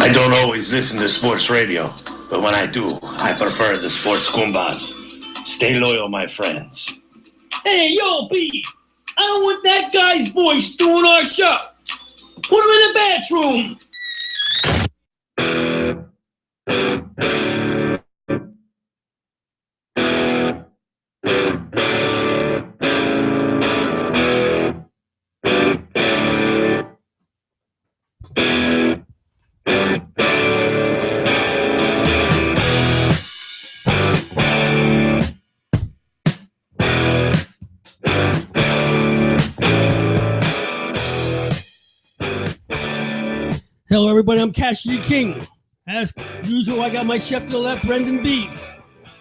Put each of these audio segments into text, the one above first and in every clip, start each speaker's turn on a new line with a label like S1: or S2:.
S1: I don't always listen to sports radio, but when I do, I prefer the Sports Goombahs. Stay loyal, my friends.
S2: Hey, yo, B, I don't want that guy's voice doing our show. Put him in the bathroom. Hello, everybody. I'm Cashier King. As usual, I got my chef to the left, Brendan B.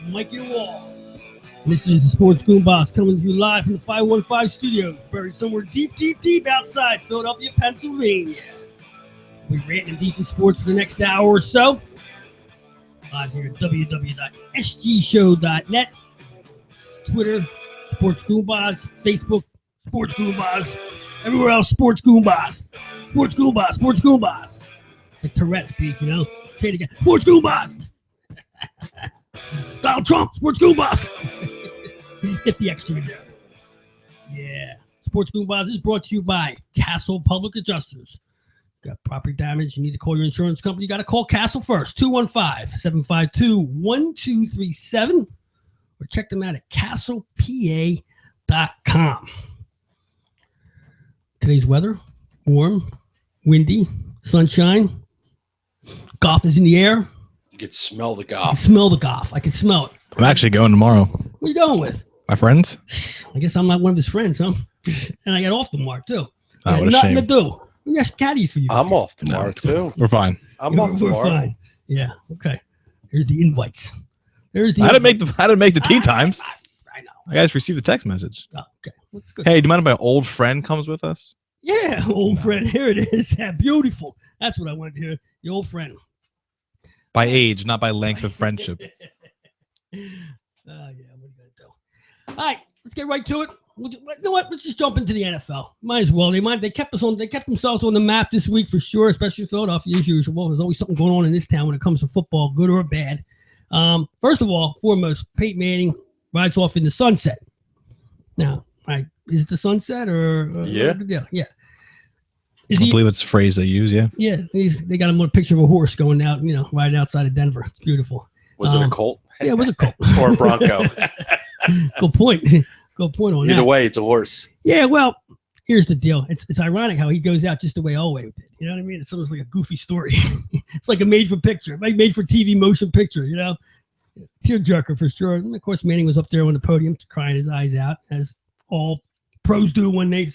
S2: Mikey the Wall. And this is the Sports Goombahs coming to you live from the 515 studios, buried somewhere deep, deep, deep outside Philadelphia, Pennsylvania. We're ranting decent sports for the next hour or so. Live here at www.sgshow.net. Twitter, Sports Goombahs. Facebook, Sports Goombahs. Everywhere else, Sports Goombahs. Sports Goombahs, Sports Goombahs. The Tourette speak, you know. Say it again. Sports Goombahs. Donald Trump, Sports Goombahs. Get the extra in there. Yeah. Sports Goombahs is brought to you by Castle Public Adjusters. Got property damage, you need to call your insurance company, you got to call Castle first. 215-752-1237. Or check them out at castlepa.com. Today's weather, warm, windy, sunshine. Golf is in the air.
S3: You could smell the golf.
S2: I can smell the golf. I can smell it.
S4: I'm actually going tomorrow.
S2: What are you going with?
S4: My friends?
S2: I guess I'm not one of his friends, huh? And I got off tomorrow, too.
S4: Oh, what a
S2: nothing
S4: shame.
S2: to do. That's caddy for you.
S3: I'm off tomorrow, too.
S4: We're fine.
S3: I'm off
S2: We're
S3: tomorrow.
S2: fine. Yeah, okay. Here's the invites. There's the
S4: I didn't make the tea times.
S2: I know.
S4: I guys received a text message.
S2: Oh, okay. That's good.
S4: Hey, do you mind if my old friend comes with us?
S2: Yeah, old friend. Here it is. Yeah, beautiful. That's what I wanted to hear. Your old friend.
S4: By age, not by length of friendship.
S2: Yeah, what are you going to do? All right, let's get right to it. You know what? Let's just jump into the NFL. Might as well. They kept themselves on the map this week for sure, especially Philadelphia as usual. There's always something going on in this town when it comes to football, good or bad. First of all, foremost, Payton Manning rides off in the sunset. Now, is it the sunset or
S3: Yeah.
S2: Yeah.
S4: I believe it's a phrase they use, yeah.
S2: Yeah, they got him on a picture of a horse going out, riding outside of Denver. It's beautiful.
S3: Was it a Colt?
S2: Yeah, it was a Colt.
S3: Or a Bronco?
S2: Good point. Good point on that.
S3: Either way, it's a horse.
S2: Yeah, well, here's the deal. It's ironic how he goes out just the way Elway did. You know what I mean? It's almost like a goofy story. It's like a made-for-picture, like made-for-TV motion picture, Tearjerker for sure. And, of course, Manning was up there on the podium crying his eyes out, as all pros do when they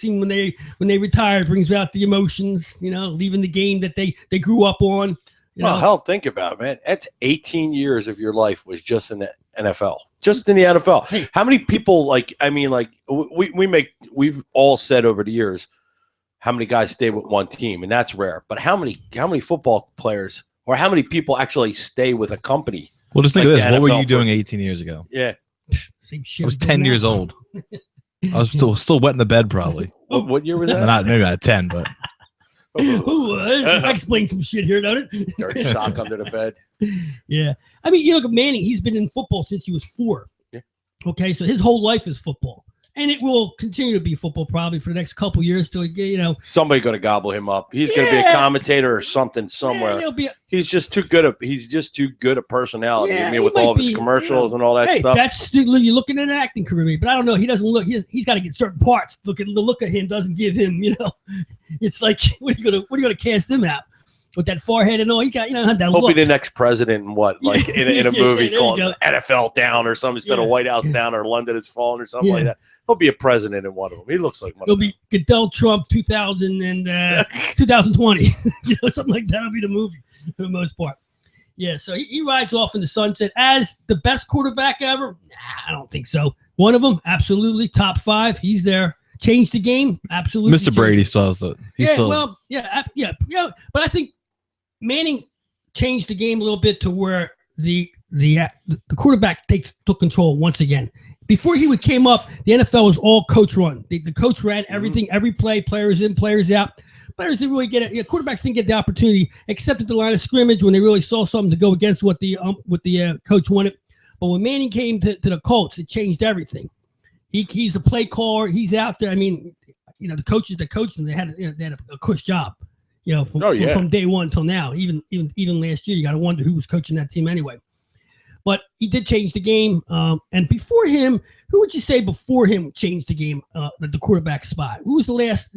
S2: retire. It brings out the emotions, leaving the game that they grew up on.
S3: Well, hell, think about it, man. That's 18 years of your life was just in the NFL. Just in the NFL.
S2: Hey.
S3: How many people, we've all said over the years how many guys stay with one team, and that's rare. But how many football players or how many people actually stay with a company?
S4: Well, just think of this. What were
S3: NFL
S4: you doing 18 years ago?
S3: Yeah.
S2: Same shit
S4: I was
S2: we're
S4: 10
S2: doing
S4: years
S2: now.
S4: old. I was still wet in the bed, probably.
S3: What year was that?
S4: Maybe not 10, but
S2: Ooh, I explained some shit here, don't it?
S3: Dirty sock under the bed.
S2: Yeah. I mean, you look at Manning, he's been in football since he was 4.
S3: Yeah.
S2: Okay, so his whole life is football. And it will continue to be football probably for the next couple years till
S3: Somebody going to gobble him up. He's going to be a commentator or something somewhere.
S2: Yeah,
S3: He's just too good a personality.
S2: Yeah,
S3: I mean, with all of his commercials and all that stuff.
S2: You're looking at an acting career, but I don't know. He doesn't look. He's got to get certain parts. The look of him doesn't give him. It's like what are you gonna cast him out with that forehead and all? He got that
S3: He'll
S2: look.
S3: be the next president in what, like in a movie
S2: there
S3: called
S2: you go.
S3: NFL Down or something instead of White House Down or London Has Fallen or something like that. He'll be a president in one of them. He looks like one.
S2: It'll be Goodell Trump 2000 and 2020. Something like that. Will be the movie for the most part. Yeah, so he rides off in the sunset as the best quarterback ever. Nah, I don't think so. One of them, absolutely top 5. He's there. Changed the game, absolutely.
S4: Mr. Brady still has the.
S2: But I think Manning changed the game a little bit to where the quarterback took control once again. Before he came up, the NFL was all coach run. The coach ran everything, every play, players in, players out. players didn't really get it. Quarterbacks didn't get the opportunity, except at the line of scrimmage when they really saw something to go against what the coach wanted. But when Manning came to the Colts, it changed everything. He's the play caller. He's out there. I mean, the coaches that coached them, they had a cush job. From day one until now. Even last year, you got to wonder who was coaching that team anyway. But he did change the game. And before him, who would you say before him changed the game at the quarterback spot? Who was the last?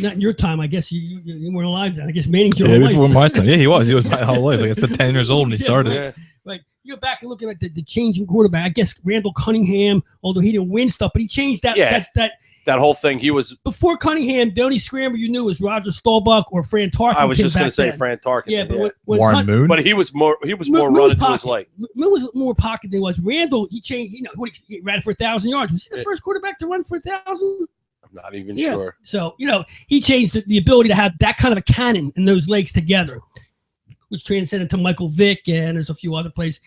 S2: Not in your time, I guess you weren't alive then. I guess Manning.
S4: Before my time. Yeah, he was. He was my whole life. Like I said, 10 years old when he started.
S2: Right. Right. You go back and look at the changing quarterback. I guess Randall Cunningham, although he didn't win stuff, but he changed that.
S3: Yeah. That whole thing, he was
S2: before Cunningham. The only scramble you knew was Roger Staubach or Fran Tarkenton.
S3: I was just going to say Fran Tarkenton.
S2: Yeah, but
S4: Warren Moon.
S3: But he was more running to his leg.
S2: Moon was more pocket than he was. Randall, he changed. He ran for 1,000 yards. Was he the first quarterback to run for 1,000?
S3: I'm not even sure.
S2: So he changed the ability to have that kind of a cannon and those legs together, which transcended to Michael Vick and there's a few other plays.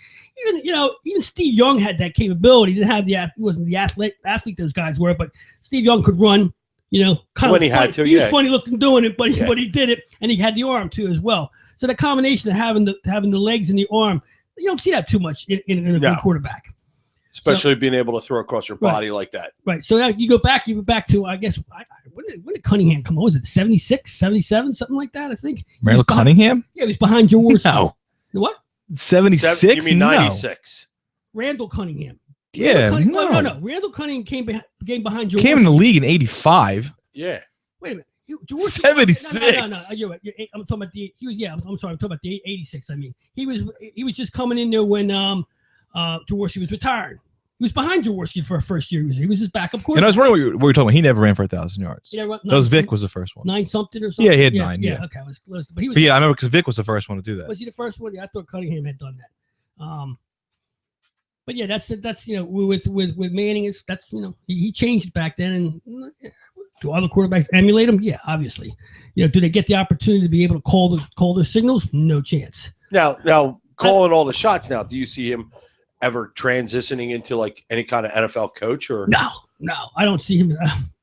S2: Even Steve Young had that capability. He didn't have he wasn't the athlete those guys were, but Steve Young could run. Kind
S3: when
S2: of
S3: he had to.
S2: He was funny looking doing it, but he did it, and he had the arm too as well. So the combination of having the legs and the arm, you don't see that too much in a good quarterback.
S3: Especially being able to throw across your body like that.
S2: Right. So now you go back to, I guess, when did Cunningham come on? Was it 76, 77, something like that, I think?
S4: Randall Cunningham?
S2: Yeah, he was behind Jaworski.
S4: No.
S2: What?
S4: 76?
S3: You mean 96?
S2: Randall Cunningham.
S4: Yeah.
S2: No. Randall Cunningham came behind Jaworski.
S4: Came in the league in 85.
S3: Yeah.
S2: Wait a minute. Jaworski,
S4: 76.
S2: No. You're right. I'm talking about I'm sorry. I'm talking about the 86. I mean, he was just coming in there when Jaworski was retired. He was behind Jaworski for a first year. He was his backup quarterback.
S4: And I was wondering what you were talking about. He never ran for 1,000 yards. That was Vic was the first one.
S2: 9 something or something?
S4: Yeah, he had 9. Yeah.
S2: Okay. I was close. But
S4: I remember because Vic was the first one to do that.
S2: Was he the first one? Yeah, I thought Cunningham had done that. But yeah, that's with Manning. He changed it back then. And do other quarterbacks emulate him? Yeah, obviously. Do they get the opportunity to be able to call their signals? No chance.
S3: Now calling all the shots. Now, do you see him ever transitioning into like any kind of NFL coach or
S2: no, I don't see him.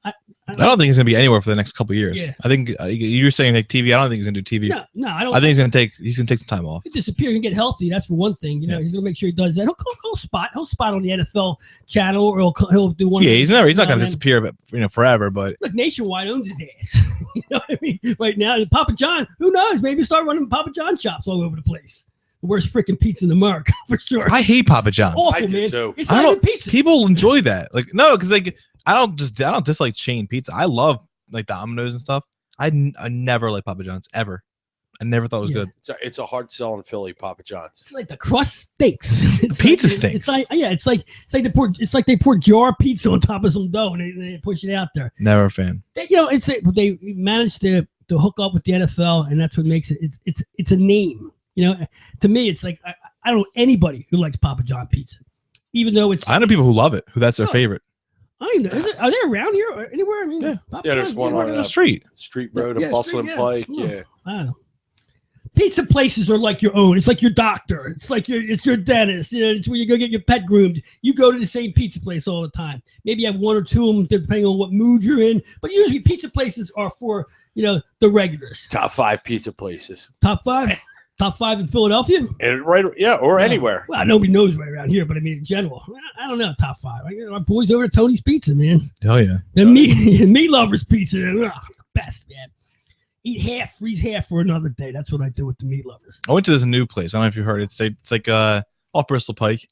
S4: I don't think he's gonna be anywhere for the next couple of years.
S2: Yeah.
S4: I think you're saying like TV. I don't think he's gonna do TV.
S2: No, I don't.
S4: I think he's gonna take some time off.
S2: He'll disappear and get healthy. That's for one thing. He's gonna make sure he does that. He'll spot on the NFL channel or he'll do one.
S4: Yeah, he's not gonna disappear, but forever. But
S2: look, Nationwide owns his ass. You know what I mean? Right now, Papa John. Who knows? Maybe start running Papa John shops all over the place. The worst freaking pizza in America for sure.
S4: I hate Papa John's.
S2: Awful,
S3: I do
S2: man.
S3: too.
S2: It's not even pizza.
S4: People enjoy that. Like no, because like I don't dislike chain pizza. I love like Domino's and stuff. I never liked Papa John's ever. I never thought it was good.
S3: It's a hard sell in Philly, Papa John's.
S2: It's like the crust stinks.
S4: The pizza stinks.
S2: It's like they pour jar pizza on top of some dough and they push it out there.
S4: Never a fan.
S2: They managed to hook up with the NFL, and that's what makes it. It's a name. To me, it's like I don't know anybody who likes Papa John pizza, even though it's.
S4: I know people who love it, who that's their favorite.
S2: I know. Are they around here or anywhere? I mean,
S4: yeah,
S3: there's one on
S4: the street
S3: road in Bustle and Pike. Yeah.
S2: I don't know. Pizza places are like your own. It's like your doctor. It's like it's your dentist. It's where you go get your pet groomed. You go to the same pizza place all the time. Maybe you have 1 or 2 of them depending on what mood you're in. But usually pizza places are for the regulars.
S3: Top 5 pizza places.
S2: Top 5. Top 5 in Philadelphia?
S3: Or anywhere.
S2: Well, nobody knows right around here, but I mean, in general, I don't know. Top 5. Our boys over at Tony's Pizza, man.
S4: Hell yeah.
S2: The meat lovers pizza, best, man. Eat half, freeze half for another day. That's what I do with the meat lovers.
S4: I went to this new place. I don't know if you heard it. It's like off Bristol Pike.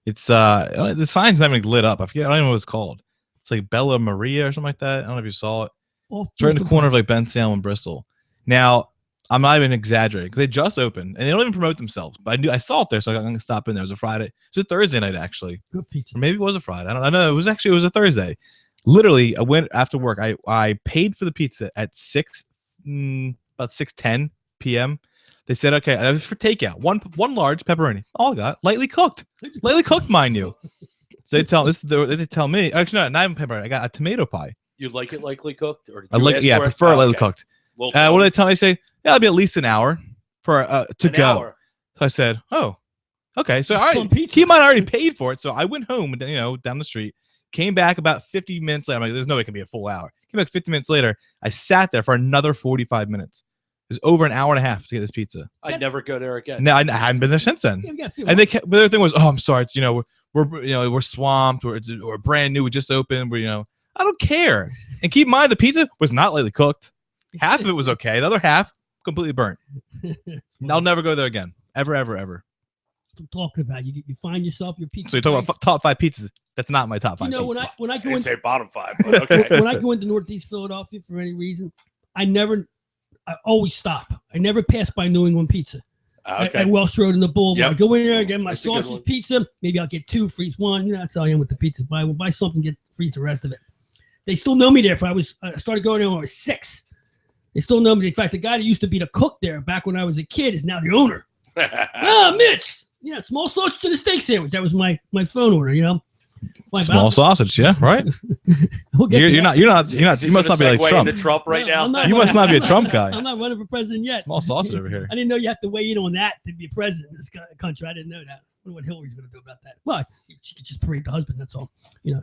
S4: It's the sign's not even lit up. I don't even know what it's called. It's like Bella Maria or something like that. I don't know if you saw it. It's right in the corner of like Ben Salem and Bristol. Now, I'm not even exaggerating because they just opened and they don't even promote themselves. But I saw it there, so I'm gonna stop in there. It was a Friday. It was a Thursday night actually.
S2: Good pizza.
S4: Or maybe it was a Friday. I don't know. It was a Thursday. Literally, I went after work. I paid for the pizza at about 6:10 p.m. They said, okay, it was for takeout. One large pepperoni. All I got, lightly cooked, mind you. So they tell me, actually no, not even pepperoni. I got a tomato pie.
S3: You like it lightly cooked, or
S4: I prefer lightly cooked. What do they tell me? They say, yeah, it'll be at least an hour for to go. Hour. So I said, oh, okay. So all right, he might already paid for it. So I went home, down the street, came back about 50 minutes later. I'm like, there's no way it can be a full hour. Came back 50 minutes later. I sat there for another 45 minutes. It was over an hour and a half to get this pizza.
S3: I'd never go there again.
S4: No, I hadn't been there since then. And they kept, but their thing was, oh, I'm sorry. It's, we're swamped. We're brand new. We just opened. I don't care. And keep in mind, the pizza was not lightly cooked. Half of it was okay. The other half completely burnt. I'll never go there again. Ever, ever, ever.
S2: I'm talking about you find yourself your pizza.
S4: So you're talking about top 5 pizzas. That's not my top 5 pizzas.
S2: when I go
S3: I
S2: in,
S3: say bottom 5, but okay.
S2: when I go into Northeast Philadelphia for any reason, I always stop. I never pass by New England Pizza. At Welsh Road in the Boulevard.
S3: Yep.
S2: I go in there, I get my sausage pizza. Maybe I'll get 2, freeze 1. That's how I am with the pizza. Buy something, freeze the rest of it. They still know me there. I started going there when I was 6. They still know me. In fact, the guy that used to be the cook there back when I was a kid is now the owner. Mitch. Yeah, small sausage and a steak sandwich. That was my phone order.
S4: Small sausage, yeah, right. You must not be like Trump.
S3: Trump right now.
S4: You must not be a Trump guy.
S2: I'm not running for president yet.
S4: Small sausage over here.
S2: I didn't know you have to weigh in on that to be president in this country. I didn't know that. I wonder what Hillary's going to do about that. Well, she could just parade the husband. That's all.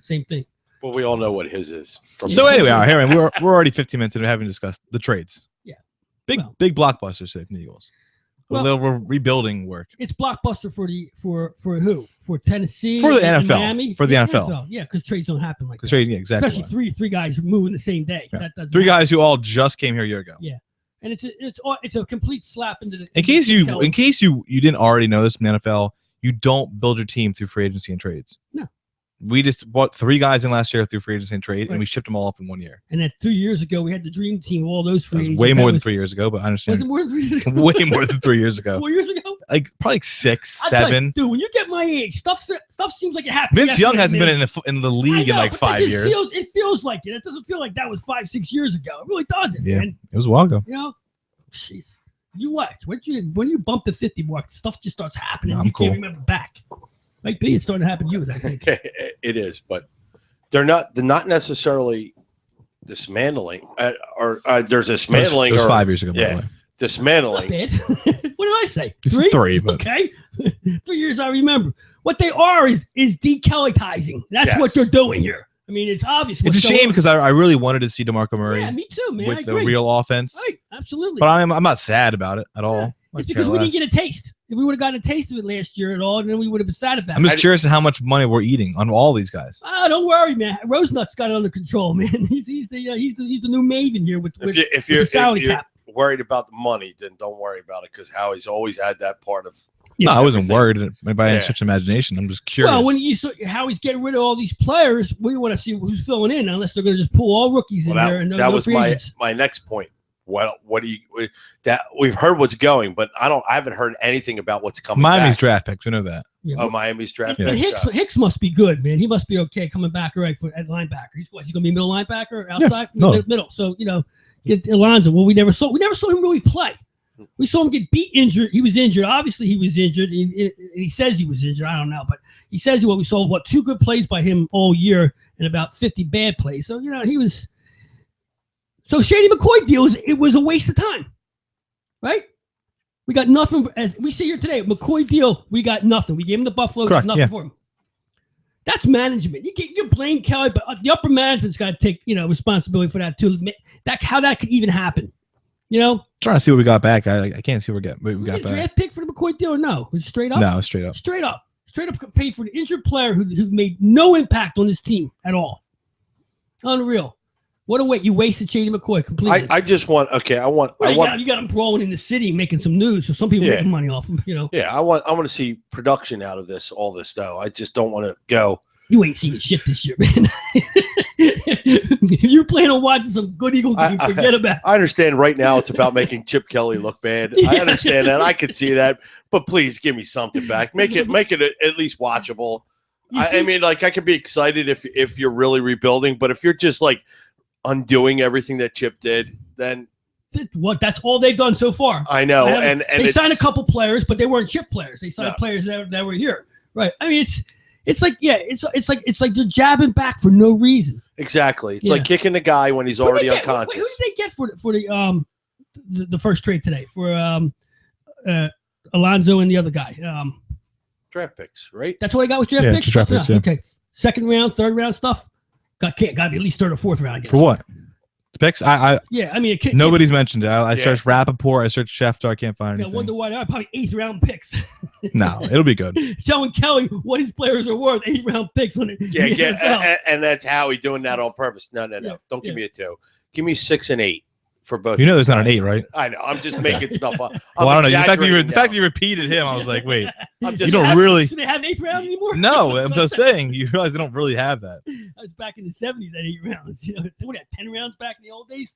S2: Same thing.
S3: Well, we all know what his is.
S4: So anyway, we're already 15 minutes and we haven't discussed the trades.
S2: Yeah.
S4: Big blockbusters for the Eagles. Well, we're rebuilding work.
S2: It's blockbuster for who? For Tennessee?
S4: For the NFL.
S2: Miami?
S4: For the NFL.
S2: Yeah, because trades don't happen like that.
S4: Exactly.
S2: Especially three guys moving the same day.
S4: Yeah. Three guys who all just came here a year ago.
S2: Yeah. And it's a complete slap into the.
S4: In case you didn't already know this in the NFL, you don't build your team through free agency and trades.
S2: No.
S4: We just bought 3 guys in last year through free agency and trade, and we shipped them all off in 1 year.
S2: And that 2 years ago, we had the dream team, all those free agents.
S4: Way more than 3 years ago, but I understand.
S2: Was it more than 3 years ago?
S4: Way more than 3 years ago.
S2: 4 years ago?
S4: Probably 6, 7.
S2: Dude, when you get my age, stuff seems like it happened.
S4: Vince Young hasn't been in the league in like 5 years.
S2: It feels like it. It doesn't feel like that was 5-6 years ago. It really doesn't.
S4: Yeah,
S2: man.
S4: It was a while ago.
S2: Jeez. You watch. When you bump the 50 mark, stuff just starts happening.
S4: I'm cool.
S2: Can't remember back. Might be. It's starting to happen to you, I think.
S3: It is, but they're not necessarily dismantling, or there's dismantling.
S4: It was 5 years ago.
S3: Yeah, dismantling.
S2: Not bad. What did I say?
S4: 3, but
S2: okay. 3 years I remember. What they are is de-Kellyizing. That's what they're doing here. I mean, it's obvious.
S4: It's a shame because I really wanted to see DeMarco Murray.
S2: Yeah, me too, man.
S4: With the real offense.
S2: Right, absolutely.
S4: But I'm not sad about it at all.
S2: It's because we didn't get a taste. If we would have gotten a taste of it last year at all, then we would have been sad about it.
S4: I'm just curious how much money we're eating on all these guys.
S2: Oh, don't worry, man. Rosenut's got it under control, man. He's the new Maven here with the salary cap.
S3: Worried about the money, then don't worry about it because Howie's always had that part of.
S4: Yeah, I wasn't worried by any such imagination. I'm just curious.
S2: Well, when you saw how he's getting rid of all these players, we want to see who's filling in, unless they're going to just pull all rookies in there. And
S3: that was my next point. Well, what do you that we've heard what's going, but I haven't heard anything about what's coming.
S4: Miami's
S3: back.
S4: draft picks, we know that.
S2: Yeah.
S3: Oh, Miami's draft
S2: picks. Hicks must be good, man. He must be okay coming back right at linebacker. He's going to be middle linebacker, outside, middle. So get Alonzo. Well, we never saw him really play. We saw him get injured. He was injured. Obviously, he was injured. He says he was injured. I don't know, but he says we saw 2 good plays by him all year and about 50 bad plays. So he was. So Shady McCoy deal it was a waste of time, right? We got nothing. As we see here today, McCoy deal, we got nothing. We gave him the Buffalo, got nothing for him. That's management. You blame Kelly, but the upper management's got to take responsibility for that too. How that could even happen.
S4: Trying to see what we got back. I can't see what we got back.
S2: Draft pick for the McCoy deal or no? Was it straight up?
S4: No, straight up.
S2: Straight up paid for an injured player who made no impact on this team at all. Unreal. What a way you wasted Shady McCoy completely.
S3: I just want. Okay, I want.
S2: You got him brawling in the city, making some news, so some people making money off him.
S3: Yeah, I want to see production out of all this though. I just don't want to go.
S2: You ain't seen shit this year, man. If you're planning on watching some good Eagle game, forget about it.
S3: I understand right now it's about making Chip Kelly look bad. I understand that. I could see that. But please give me something back. Make it at least watchable. I mean, I could be excited if you're really rebuilding, but if you're just undoing everything that Chip did, then
S2: that's all they've done so far.
S3: I know. And
S2: they signed a couple players, but they weren't Chip players. They signed players that were here. Right. I mean, it's like they're jabbing back for no reason.
S3: Exactly. It's like kicking the guy when he's already unconscious.
S2: Who did they get for the first trade today for Alonzo and the other guy?
S3: Draft picks, right?
S2: That's what I got with draft picks.
S4: Draft picks, yeah.
S2: Okay, second round, third round stuff. Got to be at least third or fourth round. I guess.
S4: For what? picks. Nobody's mentioned it. I searched Rappaport. I searched Schefter. I can't find anything.
S2: I wonder why. Probably 8th round picks.
S4: No, it'll be good.
S2: Showing Kelly what his players are worth. 8th round picks on it.
S3: And that's Howie doing that on purpose. No. Don't give me a 2. Give me 6 and 8 for both.
S4: You know, there's not an 8, right?
S3: I know. I'm just making stuff up.
S4: Well, I don't know. The fact you repeated him, I was like, wait.
S2: You don't really. Do they have 8th round anymore?
S4: No, I'm just saying. You realize they don't really have that.
S2: I was back in the 70s at 8 rounds. You know, they would have 10 rounds back in the old days.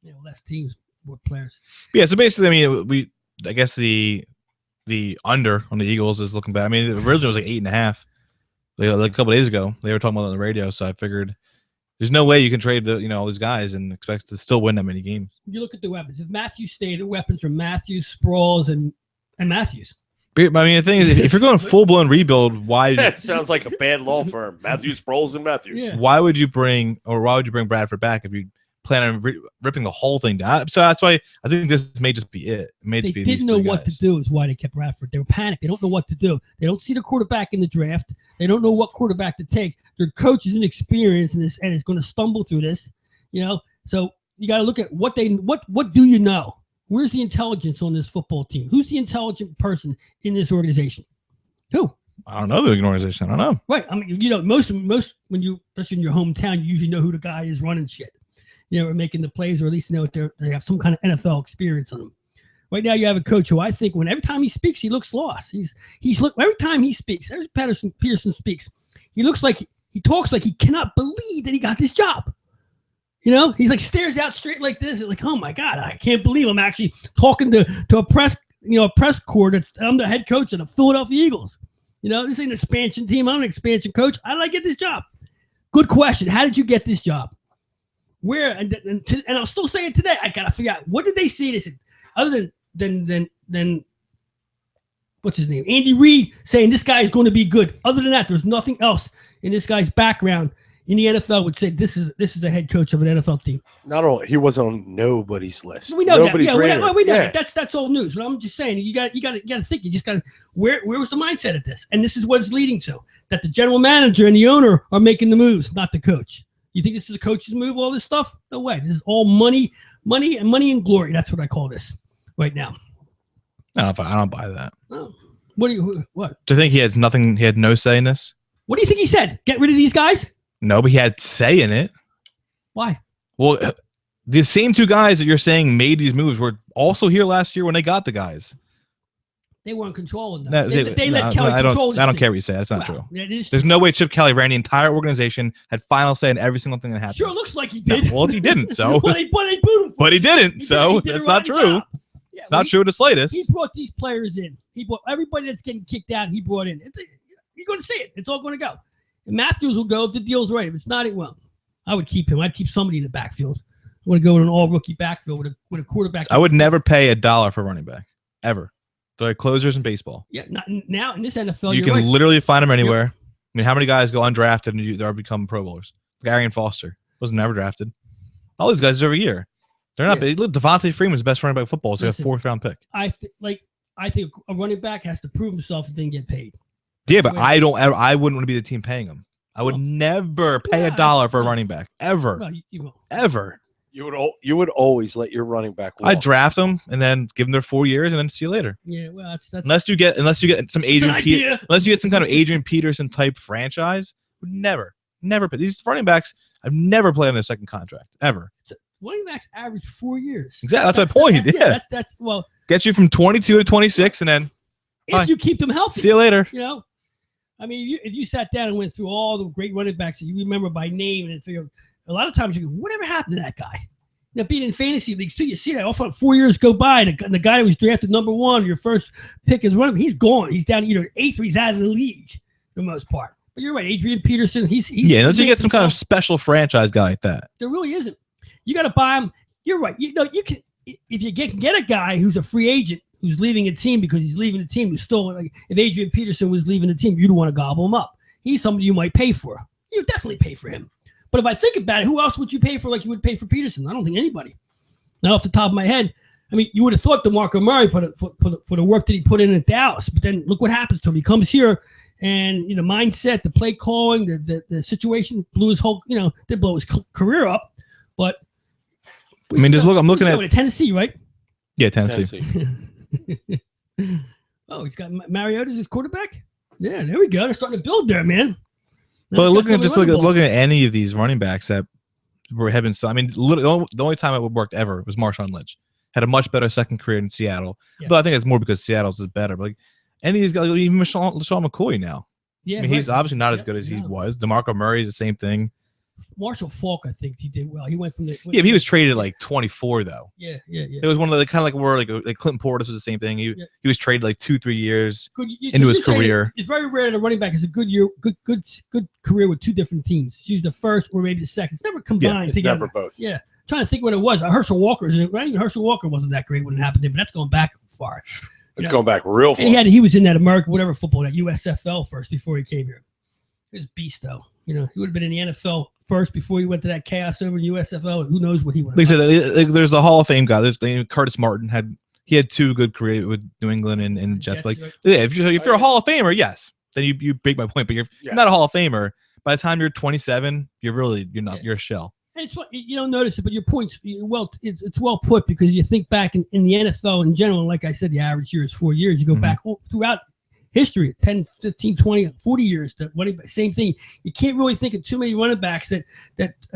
S2: You know, less teams, more players.
S4: Yeah. So basically, I mean, I guess the under on the Eagles is looking bad. I mean, originally it was like 8.5. Like a couple days ago, they were talking about it on the radio. So I figured there's no way you can trade all these guys and expect to still win that many games.
S2: You look at the weapons. If Matthews stayed, the weapons are Matthews, Sproles, and Matthews.
S4: I mean, the thing is, if you're going full blown rebuild, why?
S3: That sounds like a bad law firm. Matthews, Sproles, and Matthews.
S2: Yeah.
S4: Why would you bring Bradford back if you plan on ripping the whole thing down? So that's why I think this may just be it. They didn't
S2: know what to do. Is why they kept Bradford. They were panicked. They don't know what to do. They don't see the quarterback in the draft. They don't know what quarterback to take. Their coach is inexperienced in this and is going to stumble through this. So you got to look at what do you know? Where's the intelligence on this football team? Who's the intelligent person in this organization? Who?
S4: I don't know the organization. I don't know.
S2: Right. I mean, most when you, especially in your hometown, you usually know who the guy is running shit. Or making the plays, or at least know that they have some kind of NFL experience on them. Right now, you have a coach who I think every time he speaks, he looks lost. Every time he speaks, every Peterson speaks, he talks like he cannot believe that he got this job. He's like stares out straight like this, like, oh my God, I can't believe I'm actually talking to a press corps that I'm the head coach of the Philadelphia Eagles. This ain't an expansion team. I'm an expansion coach. How did I get this job? Good question. How did you get this job? Where and I'll still say it today. I gotta figure out what did they see. They said other than what's his name, Andy Reid saying this guy is going to be good. Other than that, there's nothing else in this guy's background in the NFL would say this is a head coach of an NFL team.
S3: Not only he was on nobody's list.
S2: We know that. Yeah, we know that. That's old news. But I'm just saying you got to think. You just got to where was the mindset of this? And this is what it's leading to, that the general manager and the owner are making the moves, not the coach. You think this is a coach's move, all this stuff? No way. This is all money and glory. That's what I call this right now.
S4: I don't buy that.
S2: Oh. What? Do
S4: you think he has nothing? He had no say in this?
S2: What do you think he said? Get rid of these guys?
S4: No, but he had say in it.
S2: Why?
S4: Well, the same 2 guys that you're saying made these moves were also here last year when they got the guys.
S2: They weren't controlling them. They let Kelly control this.
S4: I don't care what you say. That's not true. There's no way Chip Kelly ran the entire organization, had final say in every single thing that happened.
S2: Sure looks like he did.
S4: No, well, he didn't, so.
S2: But they booed him.
S4: But he didn't, so that's not true. Yeah, it's not true in the slightest.
S2: He brought these players in. He brought everybody that's getting kicked out. He brought in. You're going to see it. It's all going to go. And Matthews will go if the deal's right. If it's not, it won't. I would keep him. I'd keep somebody in the backfield. I want to go in an all-rookie backfield with a quarterback.
S4: I would never pay $1 for a running back, ever. They're like closers in baseball.
S2: Yeah, not now in this NFL,
S4: you can literally find them anywhere. Yep. I mean, how many guys go undrafted and they're become Pro Bowlers? Like Arian Foster was never drafted. All these guys every year. They're not. Yeah. Devontae Freeman's the best running back in football. It's like a 4th round pick.
S2: I think a running back has to prove himself and then get paid.
S4: Yeah, but I wouldn't want to be the team paying him. I would never pay $1 for a running back ever.
S2: No, you won't.
S4: Ever.
S3: You would always let your running back walk.
S4: I'd draft them and then give them their 4 years and then see you later.
S2: Yeah, well, that's
S4: unless you get some unless you get some kind of Adrian Peterson type franchise, would never pay. These running backs, I've never played on their second contract ever.
S2: Running backs average 4 years.
S4: Exactly, that's my point. Yeah,
S2: that's well.
S4: Gets you from 22 to 26, and then
S2: if you keep them healthy,
S4: see you later.
S2: I mean, if you sat down and went through all the great running backs that you remember by name and figure, a lot of times you go, whatever happened to that guy? Being in fantasy leagues too, you see that often 4 years go by, and the guy that was drafted number 1, your first pick is running, he's gone. He's down either 8th or he's out of the league for the most part. But you're right, Adrian Peterson, he's
S4: unless you get some kind of special franchise guy like that.
S2: There really isn't. You got to buy him. You're right. You can if you get a guy who's a free agent who's leaving a team because he's leaving the team, who's still like if Adrian Peterson was leaving the team, you'd want to gobble him up. He's somebody you might pay for. You definitely pay for him. But if I think about it, who else would you pay for like you would pay for Peterson? I don't think anybody. Now, off the top of my head, I mean, you would have thought DeMarco Murray for the work that he put in at Dallas. But then look what happens to him. He comes here, and mindset, the play calling, the situation blew his whole, did blow his career up. But
S4: I mean, just look. I'm looking at
S2: Tennessee, right?
S4: Yeah, Tennessee.
S2: Oh, he's got Mariota as his quarterback. Yeah, there we go. They're starting to build there, man.
S4: But looking at any of these running backs that were having, I mean, literally, the only time it worked ever was Marshawn Lynch. Had a much better second career in Seattle. Yeah. But I think it's more because Seattle's is better. But like any of these guys, even LaShawn McCoy now. Yeah, I mean, he's obviously not as good as he was. DeMarco Murray is the same thing.
S2: Marshall Faulk, I think he did well. He went from the
S4: but he was traded at like 24 though.
S2: Yeah.
S4: It was one of the kind of like where like Clinton Portis was the same thing. He was traded like 2-3 years into his career.
S2: It's very rare that a running back has a good career with two different teams. She's the first or maybe the second. It's never combined together.
S3: Never both.
S2: Yeah. I'm trying to think when it was. Herschel Walker isn't it? Right? Even Herschel Walker wasn't that great when it happened, but that's going back far.
S3: It's going back real far.
S2: And he was in that American whatever football, that USFL first before he came here. He was a beast though. He would have been in the NFL first before he went to that chaos over in USFL. And who knows what he would have done.
S4: Like I said, there's the Hall of Fame guy. There's Curtis Martin had two good careers with New England and the Jets. Like, right? Yeah, if you're a Hall of Famer, yes, then you make my point. But you're not a Hall of Famer. By the time you're 27, you're not. You're a shell. And
S2: it's you don't notice it, but your points it's well put because you think back in the NFL in general. And like I said, the average year is 4 years. You go back throughout history, 10, 15, 20, 40 years, same thing. You can't really think of too many running backs that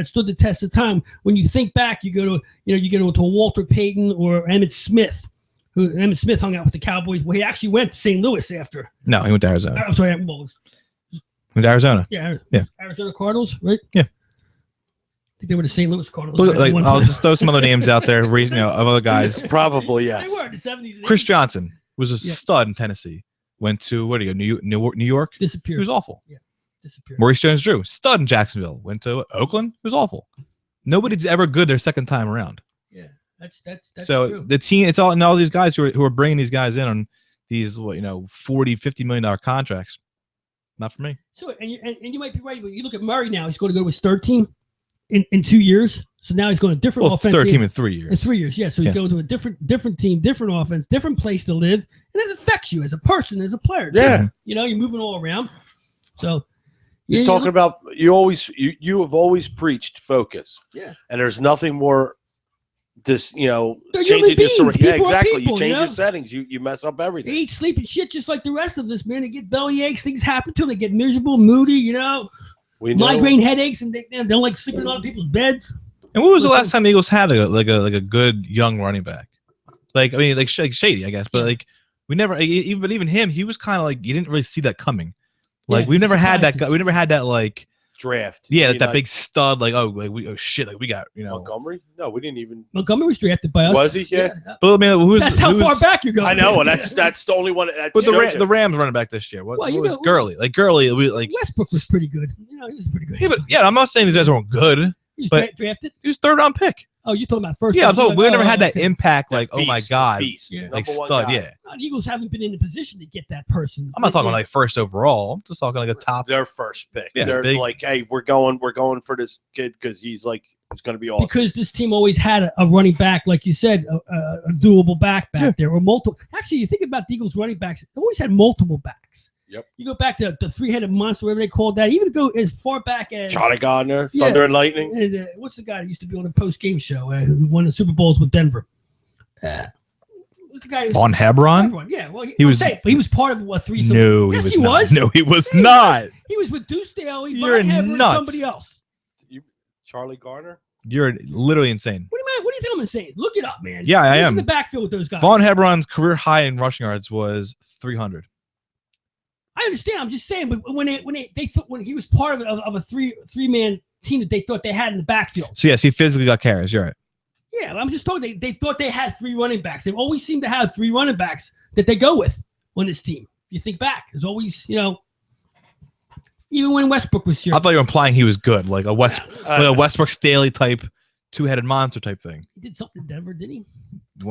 S2: stood the test of time. When you think back, you go to a Walter Payton or Emmitt Smith, who Emmitt Smith hung out with the Cowboys. Well, he actually went to St. Louis after.
S4: No, he went to Arizona.
S2: I'm sorry,
S4: went to Arizona.
S2: Yeah. Arizona Cardinals, right?
S4: Yeah.
S2: I think they were the St. Louis Cardinals.
S4: I'll just throw some other names out there, of other guys.
S3: Probably, yes.
S2: They were in the 70s and 80s.
S4: Chris Johnson was a stud in Tennessee. Went to New York.
S2: Disappeared.
S4: He was awful.
S2: Yeah, disappeared.
S4: Maurice Jones-Drew, stud in Jacksonville. Went to Oakland. He was awful. Nobody's ever good their second time around.
S2: Yeah, that's
S4: so true. The team. It's all these guys who are bringing these guys in on these $40-50 million contracts. Not for me.
S2: So and you might be right, but you look at Murray now. He's going to go to his third team in 2 years. So now he's going to a different offense.
S4: Third team in 3 years.
S2: In 3 years, yeah. So he's going to a different team, different offense, different place to live, and it affects you as a person, as a player.
S3: Yeah.
S2: You're moving all around. So
S3: you're talking about you have always preached focus.
S2: Yeah.
S3: And there's nothing more changing
S2: this.
S3: Yeah, exactly. You change your settings, you mess up everything.
S2: They eat, sleep, and shit just like the rest of us, man. They get belly aches, things happen to them, they get miserable, moody, migraine headaches, and they don't like sleeping on people's beds.
S4: And when was the last time the Eagles had a good young running back? Like, I mean, like Shady, I guess, but like we never even him, he was kind of like you didn't really see that coming. Like we never had that guy. We never had that like
S3: draft.
S4: Yeah, that big stud. Like we got
S3: Montgomery. No, we didn't even.
S2: Montgomery was drafted by us.
S3: Was he? Yeah.
S4: But I mean,
S2: that's how far back you're going.
S3: I know, and that's the only one.
S4: But the Rams running back this year. What was Gurley? Like Gurley,
S2: Westbrook was pretty good. He was pretty good.
S4: Yeah, I'm not saying these guys weren't good. But
S2: drafted?
S4: He was third round pick.
S2: Oh, you're talking about first?
S4: Yeah, I'm talking. We never had that impact. Like,
S3: beast,
S4: oh my god,
S3: beast.
S2: Yeah.
S4: like stud. Guy. Yeah,
S2: the Eagles haven't been in the position to get that person.
S4: I'm not talking like first overall. I'm just talking like a top.
S3: Their first pick.
S4: Yeah,
S3: they're like, hey, we're going for this kid because he's going to be awesome.
S2: Because this team always had a running back, like you said, a doable back there, or multiple. Actually, you think about the Eagles running backs; they always had multiple backs.
S3: Yep.
S2: You go back to the three-headed monster, whatever they called that. Even go as far back as
S3: Charlie Gardner, Thunder and Lightning.
S2: And, what's the guy that used to be on the post-game show who won the Super Bowls with Denver? What's the guy?
S4: On Hebron?
S2: Yeah, well, he was part of what three?
S4: No,
S2: yes,
S4: he was. No, he was not.
S2: He was with Deuce Staley.
S4: You're nuts.
S2: And somebody else.
S3: Charlie Gardner?
S4: You're literally insane.
S2: What do you think I'm insane? Look it up, man.
S4: Yeah, I am.
S2: In the backfield with those guys.
S4: Von Hebron's career high in rushing yards was 300.
S2: I understand. I'm just saying, but when they thought when he was part of a three-man team that they thought they had in the backfield.
S4: So yes, he physically got carries. You're right.
S2: Yeah, I'm just talking. They thought they had three running backs. They always seem to have three running backs that they go with on this team. If you think back, there's always even when Westbrook was here.
S4: I thought you were implying he was good, like a Westbrook Staley type, two-headed monster type thing.
S2: He did something in Denver, didn't he?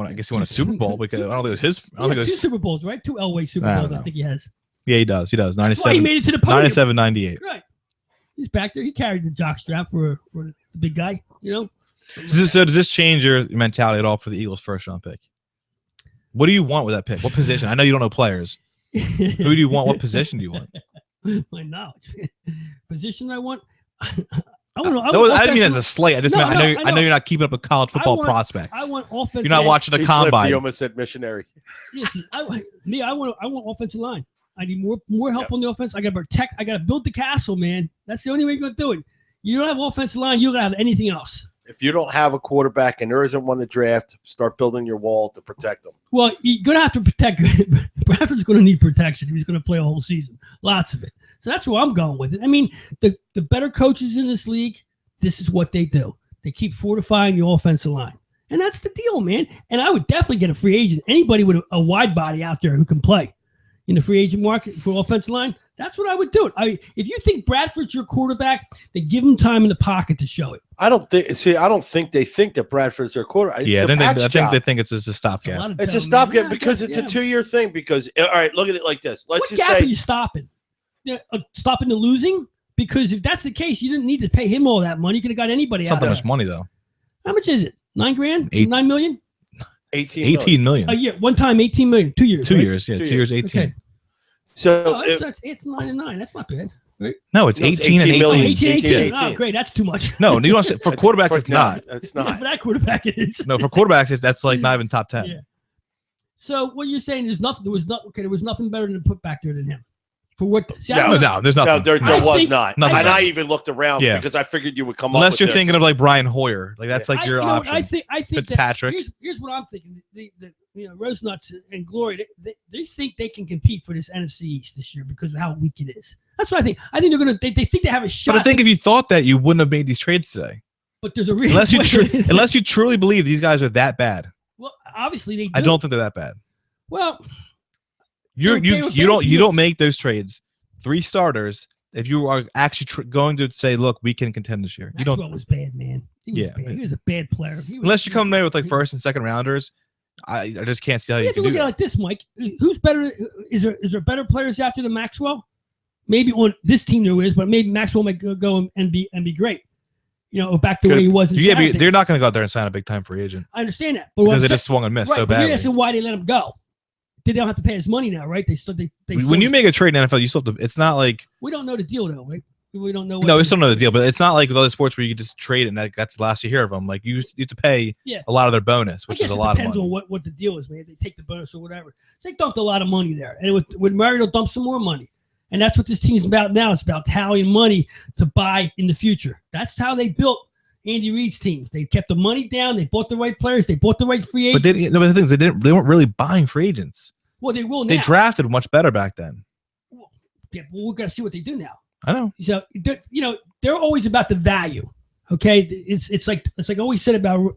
S4: I guess he won a Super Bowl because I don't think it was his. I don't think it was
S2: 2 Super Bowls, right? 2 Elway Super Bowls. I think he has.
S4: Yeah, he does. 97.
S2: He made it to the podium.
S4: 97, 98.
S2: Right. He's back there. He carried the jockstrap for the big guy,
S4: So does this change your mentality at all for the Eagles' first-round pick? What do you want with that pick? What position? I know you don't know players. Who do you want? What position do you want?
S2: My knowledge. Position I want? I don't know.
S4: I didn't mean as a slight. I just meant I know you're not keeping up with college football prospects.
S2: I want offensive.
S4: You're not watching the combine.
S3: He almost said missionary.
S2: Listen, I want offensive line. I need more help on the offense. I got to protect. I got to build the castle, man. That's the only way you're going to do it. You don't have offensive line. You're going to have anything else.
S3: If you don't have a quarterback and there isn't one to draft, start building your wall to protect them.
S2: Well, you're going to have to protect. Bradford's going to need protection. He's going to play a whole season. Lots of it. So that's where I'm going with it. I mean, the better coaches in this league, this is what they do. They keep fortifying the offensive line. And that's the deal, man. And I would definitely get a free agent. Anybody with a wide body out there who can play in the free agent market for offensive line, that's what I would do. If you think Bradford's your quarterback, then give him time in the pocket to show it.
S3: I don't think they think that Bradford's their quarterback.
S4: Yeah, I think they think it's just a stopgap.
S3: It's a stopgap because it's a 2-year thing. Because all right, look at it like this. Let's just say,
S2: are you stopping? Stopping the losing? Because if that's the case, you didn't need to pay him all that money. You could have got anybody out there.
S4: Not that much money though.
S2: How much is it? $9 grand? 9 million?
S3: 18
S4: million.
S2: A year. One time, 18 million. 2 years.
S4: 2
S2: right?
S4: years. Yeah, 2 years. 18.
S2: Okay.
S3: So
S2: it's 9 and 9. That's not bad, right?
S4: No, it's 18 and 18.
S2: 18. Oh, great. That's too much.
S4: No, you don't say, for quarterbacks, it's not.
S3: It's not.
S2: For that quarterback, it is.
S4: No, for quarterbacks, that's like not even top 10.
S2: Yeah. So what you're saying is nothing. There was nothing better than put back there than him. For what? See,
S4: no, there's nothing.
S3: No, there was not.
S4: Nothing.
S3: And I even looked around because I figured you would come
S4: unless
S3: up with
S4: you're thinking of like Brian Hoyer, like that's like your option.
S2: I think
S4: Fitzpatrick.
S2: Here's what I'm thinking. The Rose Nuts and Glory, they think they can compete for this NFC East this year because of how weak it is. That's what I think. I think they're gonna. They think they have a shot.
S4: But I think if you thought that, you wouldn't have made these trades today.
S2: But there's a reason.
S4: Unless you truly believe these guys are that bad.
S2: Well, obviously they do.
S4: I don't think they're that bad.
S2: Well,
S4: you don't make those trades. 3 starters. If you are actually going to say, look, we can contend this year.
S2: Maxwell was bad, man. He was a bad player.
S4: Unless you come there with like first and second rounders, I just can't see how you can do
S2: look at it like this, Mike. Who's better? Is there better players out there than Maxwell? Maybe on this team there is, but maybe Maxwell might go and be great. Back to where he was.
S4: Yeah, but they're not going to go out there and sign a big time free agent.
S2: I understand that, but
S4: because they just swung and missed so badly.
S2: You're asking why they let him go. They don't have to pay his money now, right?
S4: When you make a trade in NFL, you still have to. It's not like
S2: we don't know the deal though, right? We don't know.
S4: We still know the deal, but it's not like with other sports where you can just trade it and that's the last you hear of them. Like you have to pay a lot of their bonus, which is a lot of money.
S2: Depends on what the deal is, man. If they take the bonus or whatever. They dumped a lot of money there, and with Murray, they'll dump some more money, and that's what this team's about now. It's about tallying money to buy in the future. That's how they built Andy Reid's team. They kept the money down. They bought the right players. They bought the right free agents.
S4: But the thing is, they weren't really buying free agents.
S2: Well, they will now.
S4: They drafted much better back then.
S2: Well, we've got to see what they do now.
S4: I know.
S2: So they're always about the value. Okay, it's like I always said about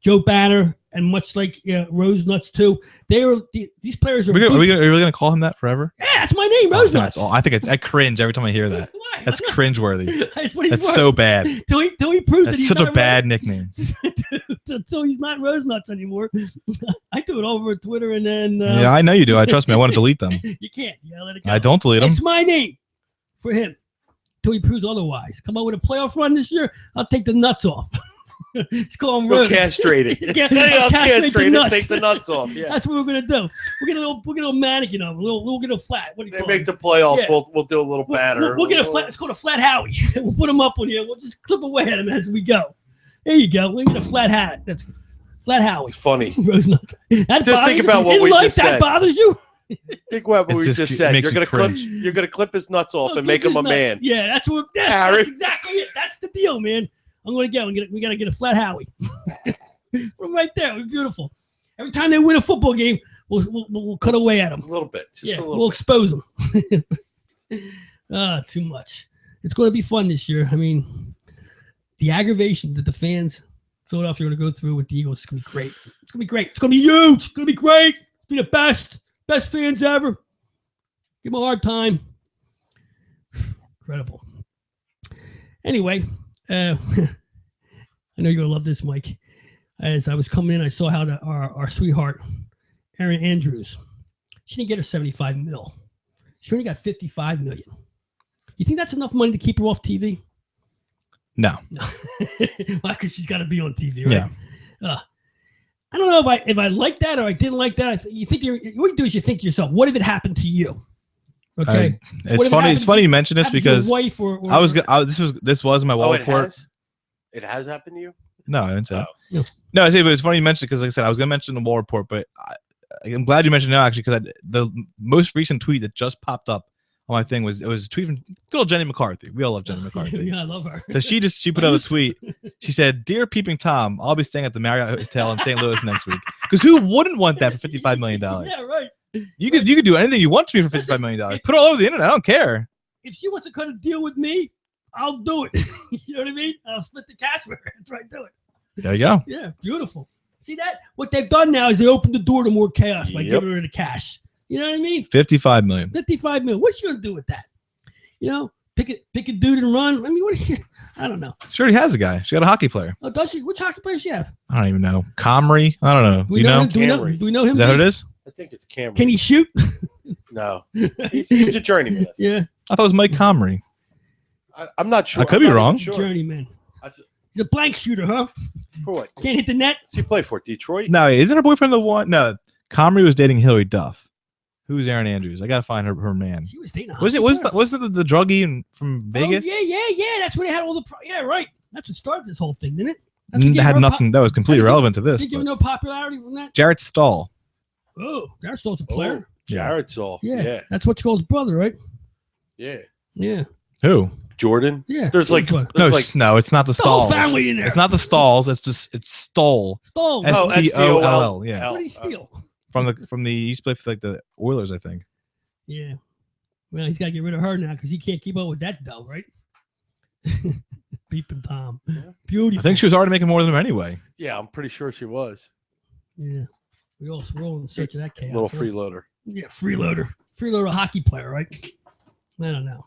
S2: Joe Banner and much like Rose Nuts too. These players are.
S4: Are we really gonna call him that forever?
S2: Yeah, that's my name, Rose Nuts.
S4: I think I cringe every time I hear that.
S2: Why?
S4: That's cringeworthy.
S2: That's
S4: so bad.
S2: Till he proves that he's
S4: such
S2: not
S4: a bad nickname.
S2: Until he's not Rose Nuts anymore. I do it over Twitter and then.
S4: Yeah, I know you do. I trust me. I want to delete them.
S2: You can't. You gotta let it go.
S4: I don't delete them.
S2: It's my name for him. Till he proves otherwise. Come on with a playoff run this year. I'll take the nuts off. Just call him Rose.
S3: Castrate it.
S2: I'll
S3: castrate it. Take the nuts off. Yeah,
S2: that's what we're gonna do. We're gonna mannequin of him. We'll get a flat. What do you call
S3: make
S2: it?
S3: the playoffs. Yeah. We'll do a little banner.
S2: We'll get a flat. It's called a flat Howie. We'll put him up on here. We'll just clip away at him as we go. There you go. We'll get a flat hat. That's flat Howie.
S3: It's funny.
S2: Rose Nuts.
S3: Just think about what we just said.
S2: That bothers you?
S3: Think what we just said. You're gonna clip his nuts off and make him a man.
S2: Yeah, that's exactly it. That's the deal, man. We gotta get a flat Howie. From right there. We're beautiful. Every time they win a football game, we'll cut away at them.
S3: A little bit.
S2: We'll expose them. Too much. It's going to be fun this year. I mean, the aggravation that the fans, Philadelphia, are going to go through with the Eagles is going to be great. It's going to be great. It's going to be huge. It's going to be great. It's going to be the best fans ever. Give them a hard time. Incredible. Anyway, I know you're going to love this, Mike. As I was coming in, I saw how our sweetheart, Erin Andrews, she didn't get her $75 million. She only got $55 million. You think that's enough money to keep her off TV?
S4: No.
S2: Why? Because she's got to be on TV, right? Yeah. I don't know if I like that or I didn't like that. What you do is you think to yourself, what if it happened to you? Okay.
S4: It's funny. It's funny you mention this because
S2: wife or
S4: this was my wall report.
S3: It has happened to you?
S4: No, I didn't say
S2: it.
S4: No, I say, but it's funny you mentioned it because, like I said, I was going to mention the wall report, but I'm glad you mentioned it now, actually, because the most recent tweet that just popped up on my thing was a tweet from good old Jenny McCarthy. We all love Jenny McCarthy.
S2: Yeah, I love her.
S4: So she put out a tweet. She said, "Dear Peeping Tom, I'll be staying at the Marriott Hotel in St. Louis next week." Because who wouldn't want that for $55 million?
S2: Yeah, right.
S4: You could do anything you want to me for $55 million. Put it all over the internet. I don't care.
S2: If she wants to cut a deal with me, I'll do it. You know what I mean? I'll split the cash with her. That's right. Do it.
S4: There you go.
S2: Yeah, beautiful. See that? What they've done now is they opened the door to more chaos by giving her the cash. You know what I mean?
S4: $55 million.
S2: $55 million. What's she gonna do with that? You know, pick a dude and run. I mean, I don't know.
S4: She already has a guy. She got a hockey player.
S2: Oh, does she? Which hockey player does she have?
S4: I don't even know. Comrie? I don't know.
S2: Do we know him?
S4: Is that what it is?
S3: I think it's Cameron.
S2: Can he shoot?
S3: No. He's a journeyman.
S2: Yeah.
S4: I thought it was Mike Comrie.
S3: I'm not sure.
S4: I could be wrong.
S2: Sure. Journeyman. He's a blank shooter, huh?
S3: For what?
S2: Can't hit the net.
S3: Does he play for Detroit?
S4: No, isn't her boyfriend the one? No, Comrie was dating Hillary Duff. Who's Aaron Andrews? I gotta find her man.
S2: She was dating.
S4: Was it the druggie from Vegas?
S2: Oh, yeah. That's when they had all the. Yeah, right. That's what started this whole thing, didn't it?
S4: It had nothing. That was completely irrelevant to this.
S2: Did give no popularity from that?
S4: Jarrett Stahl.
S2: Oh, Jarrett Stahl's a player.
S3: Jarrett Stahl. Yeah.
S2: That's what you call his brother, right?
S3: Yeah.
S2: Yeah.
S4: Who?
S3: Jordan.
S2: Yeah.
S3: There's like
S4: no, it's not the Stalls.
S2: The whole family in there.
S4: It's not the Stalls. It's Stoll.
S2: Stoll.
S4: Stoll. Yeah.
S2: What did he steal?
S4: From the he used to play for like the Oilers, I think.
S2: Yeah. Well, he's got to get rid of her now because he can't keep up with that dough, right? Peeping Tom. Yeah. Beautiful.
S4: I think she was already making more than him anyway.
S3: Yeah, I'm pretty sure she was.
S2: Yeah. We're all in search of that chaos.
S3: Little freeloader.
S2: Yeah, freeloader. Freeloader hockey player, right? I don't know.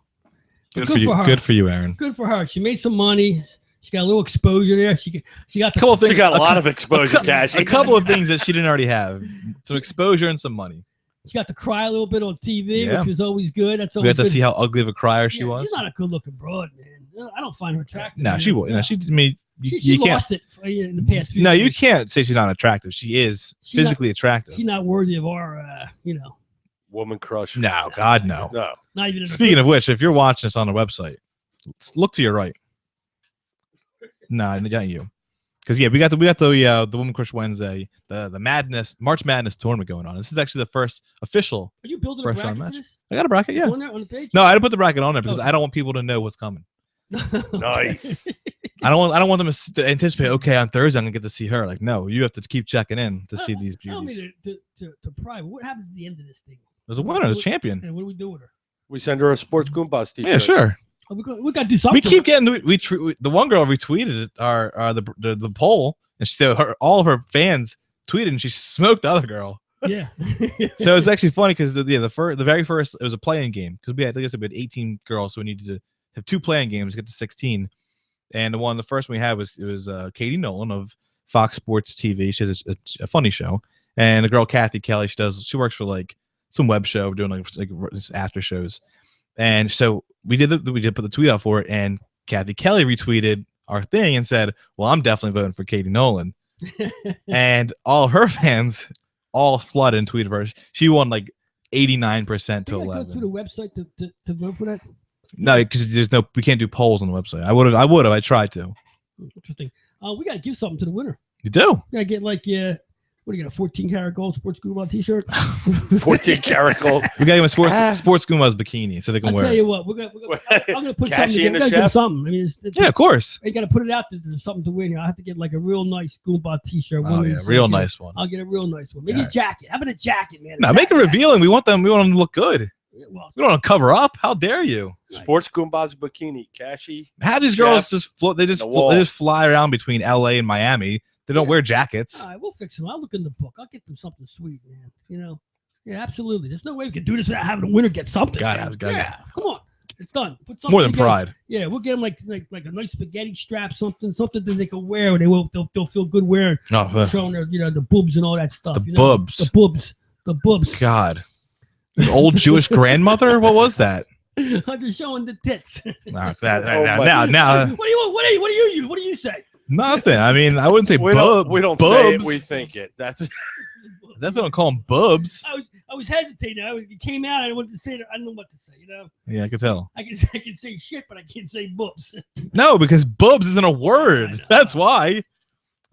S4: Good for you. Good for you, Aaron.
S2: Good for her. She made some money. She got a little exposure there. She got
S3: a lot of exposure, Cash.
S4: A couple of things that she didn't already have. Some exposure and some money.
S2: She got to cry a little bit on TV, which was always good. That's always
S4: we got to see how ugly of a crier she was.
S2: She's not a good-looking broad, man. I don't find her attractive.
S4: No, she was. I mean,
S2: she lost it in the past few
S4: years.
S2: You
S4: can't say she's not attractive. She is physically attractive.
S2: She's not worthy of our,
S3: woman crush.
S4: No, God, no.
S3: No.
S2: Not even.
S4: Speaking of which, if you're watching this on the website, look to your right. No, not you. Because we got the Woman Crush Wednesday, the March Madness tournament going on. This is actually the first official.
S2: Are you building a bracket for this?
S4: I got a bracket, yeah.
S2: On the page?
S4: No, I didn't put the bracket on there because I don't want people to know what's coming.
S3: Nice.
S4: I don't want them to anticipate. Okay, on Thursday I'm gonna get to see her. Like, no, you have to keep checking in to see these beauties.
S2: Tell me to private. What happens at the end of this thing?
S4: There's a winner, there's a champion.
S2: And what do we do with her?
S3: We send her a Sports Goombahs t-shirt.
S4: Yeah, sure.
S2: We got to do something.
S4: We keep getting the one girl retweeted the poll, and she said all of her fans tweeted, and she smoked the other girl.
S2: Yeah.
S4: So it's actually funny because the very first it was a playing game because we had 18 girls, so we needed to have 2 playing games to get to 16. And the first one we had was Katie Nolan of Fox Sports TV. She has a funny show, and the girl Kathy Kelly. She works for like some web show doing like after shows. And so we did put the tweet out for it, and Kathy Kelly retweeted our thing and said, "Well, I'm definitely voting for Katie Nolan." And all her fans all flooded and tweeted her. She won like 89% to 11.
S2: Go to the website to vote for that.
S4: No, because we can't do polls on the website. I would have. I tried to.
S2: Interesting. We got to give something to the winner.
S4: You do.
S2: We got to get like what do you get, a 14-karat gold Sports Goombah t-shirt?
S3: 14-karat gold.
S4: We got him a Sports Goombahs bikini so they can wear it.
S2: I'll tell you what, I'm going to put something in the chef. Something. I mean,
S4: yeah, of course.
S2: You got to put it out there. There's something to win. I have to get like a real nice Goombah t-shirt.
S4: Oh, yeah, real nice one.
S2: I'll get a real nice one. Maybe a jacket. How about a jacket, man?
S4: No, make it revealing. We want them to look good. Yeah, well, we don't want to cover up. How dare you?
S3: Sports Goombahs bikini. Cashy.
S4: Have these girls just float. They just fly around between LA and Miami. They don't wear jackets.
S2: All right, we'll fix them. I'll look in the book. I'll get them something sweet, man. You know? Yeah, absolutely. There's no way we can do this without having a winner get something. Yeah, come on. It's done. Put something
S4: more than
S2: together.
S4: pride.
S2: Yeah, we'll get them like a nice spaghetti strap, something that they can wear. They'll feel good wearing. Showing their the boobs and all that stuff.
S4: The boobs.
S2: The boobs.
S4: God. An old Jewish grandmother? What was that?
S2: I'm just showing the tits.
S4: Now.
S2: What do you say?
S4: Nothing. I mean, I wouldn't say
S3: we
S4: bubs.
S3: We don't say it. We think it. That's
S4: definitely don't call them bubs.
S2: I was was hesitating. It came out. I wanted to say it. I don't know what to say.
S4: Yeah, I could tell.
S2: I can say shit, but I can't say boobs.
S4: No, because boobs isn't a word. That's why.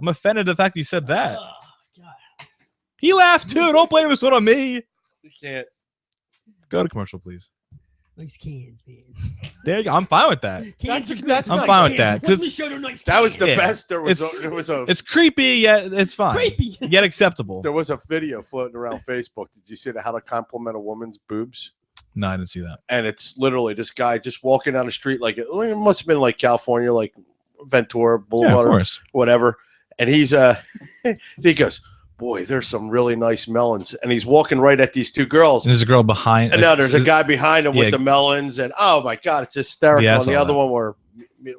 S4: I'm offended at the fact you said that.
S2: Oh, God.
S4: He laughed too. Don't blame this one on me.
S3: You can't.
S4: Go to commercial, please.
S2: Nice cans, man.
S4: There you go. I'm fine with that.
S3: That's
S4: I'm
S3: nice.
S4: fine with that.
S2: Because nice
S3: that was the
S4: Yeah.
S3: best. There was a
S4: It's creepy, yet it's fine.
S2: Creepy.
S4: Yet acceptable.
S3: there was a video floating around Facebook. Did you see how to compliment a woman's boobs?
S4: No, I didn't see that.
S3: And it's literally this guy just walking down the street like it must have been like California, like Ventura Boulevard,
S4: of course.
S3: whatever. And he's he goes, boy, there's some really nice melons. And he's walking right at these two girls.
S4: And there's a girl behind.
S3: And now there's a guy behind him with the melons. And oh my God, it's hysterical.
S4: Yeah,
S3: and the other
S4: that.
S3: one were,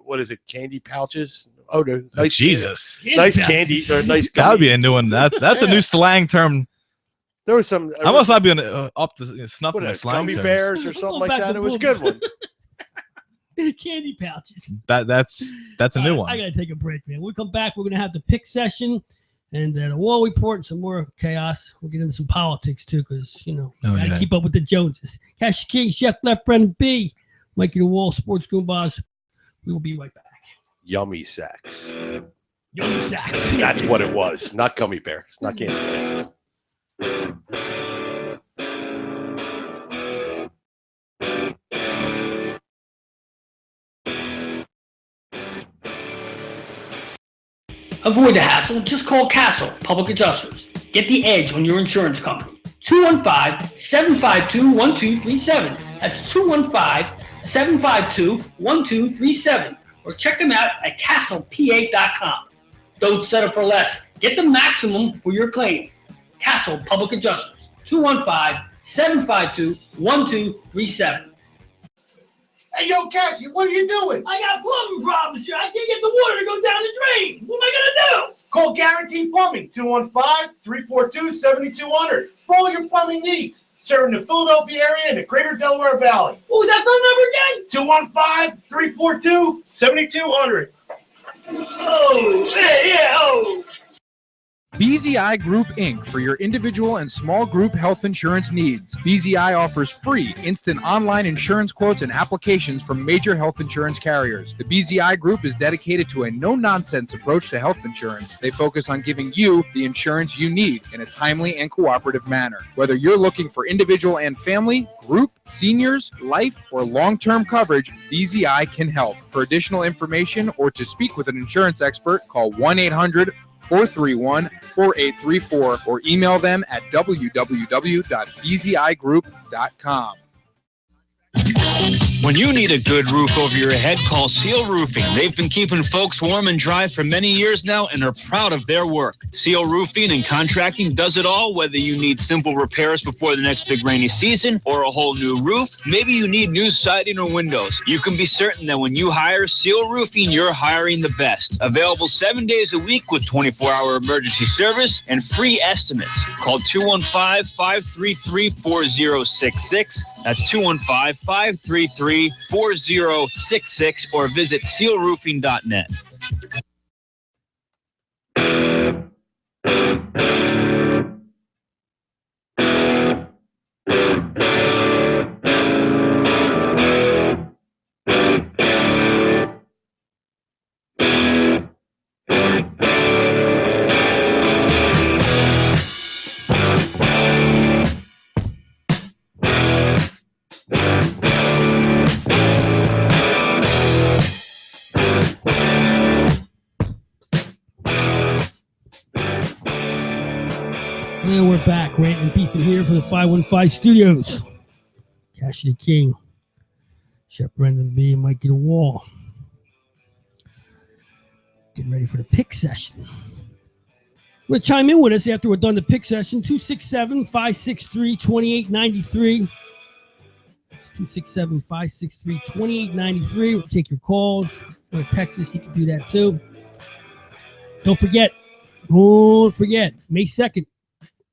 S3: what is it, candy pouches? Oh, nice
S4: Jesus.
S3: Nice candy. Or nice gummy.
S4: That would be a new one. That's a new slang term.
S3: There was some.
S4: I must not be up to snuff with slang
S3: gummy
S4: terms.
S3: bears or something like that. It was a good one.
S2: Candy pouches.
S4: That's a new one.
S2: I gotta take a break, man. When we come back, we're gonna have the pick session and the wall report and some more chaos. We'll get into some politics too, because gotta keep up with the Joneses. Cash King, Chef Left, Brendan B, Mikey the Wall, Sports Goombahs. We will be right back.
S3: Yummy sex.
S2: Yummy sex.
S3: That's what it was. Not gummy bears. Not candy bears.
S2: Avoid the hassle. Just call Castle Public Adjusters. Get the edge on your insurance company. 215-752-1237. That's 215-752-1237. Or check them out at castlepa.com. Don't settle for less. Get the maximum for your claim. Castle Public Adjusters. 215-752-1237.
S1: Hey, yo, Cassie, what are you doing?
S2: I got plumbing problems here. I can't get the water to go down the drain. What am I going to do?
S1: Call Guaranteed Plumbing, 215-342-7200 for all your plumbing needs. Serving the Philadelphia area and the greater Delaware Valley.
S2: What was that phone number again?
S1: 215-342-7200.
S2: Oh, yeah, oh.
S5: BZI Group Inc. for your individual and small group health insurance needs. BZI offers free, instant online insurance quotes and applications from major health insurance carriers. The BZI Group is dedicated to a no-nonsense approach to health insurance. They focus on giving you the insurance you need in a timely and cooperative manner. Whether you're looking for individual and family, group, seniors, life, or long-term coverage, BZI can help. For additional information or to speak with an insurance expert, call 1-800-431-4834 or email them at www.bzigroup.com.
S6: When you need a good roof over your head, call Seal Roofing. They've been keeping folks warm and dry for many years now and are proud of their work. Seal Roofing and Contracting does it all, whether you need simple repairs before the next big rainy season or a whole new roof. Maybe you need new siding or windows. You can be certain that when you hire Seal Roofing, you're hiring the best. Available 7 days a week with 24-hour emergency service and free estimates. Call 215-533-4066. That's 215-533-4066 or visit sealroofing.net.
S2: And we're back, ranting and beefing here from the 515 studios. Cassidy King, Chef Brendan B, and Mikey the Wall. Getting ready for the pick session. I'm going to chime in with us after we're done the pick session. 267-563-2893. It's 267-563-2893. We'll take your calls. If you want to text us, you can do that too. Don't forget, May 2nd.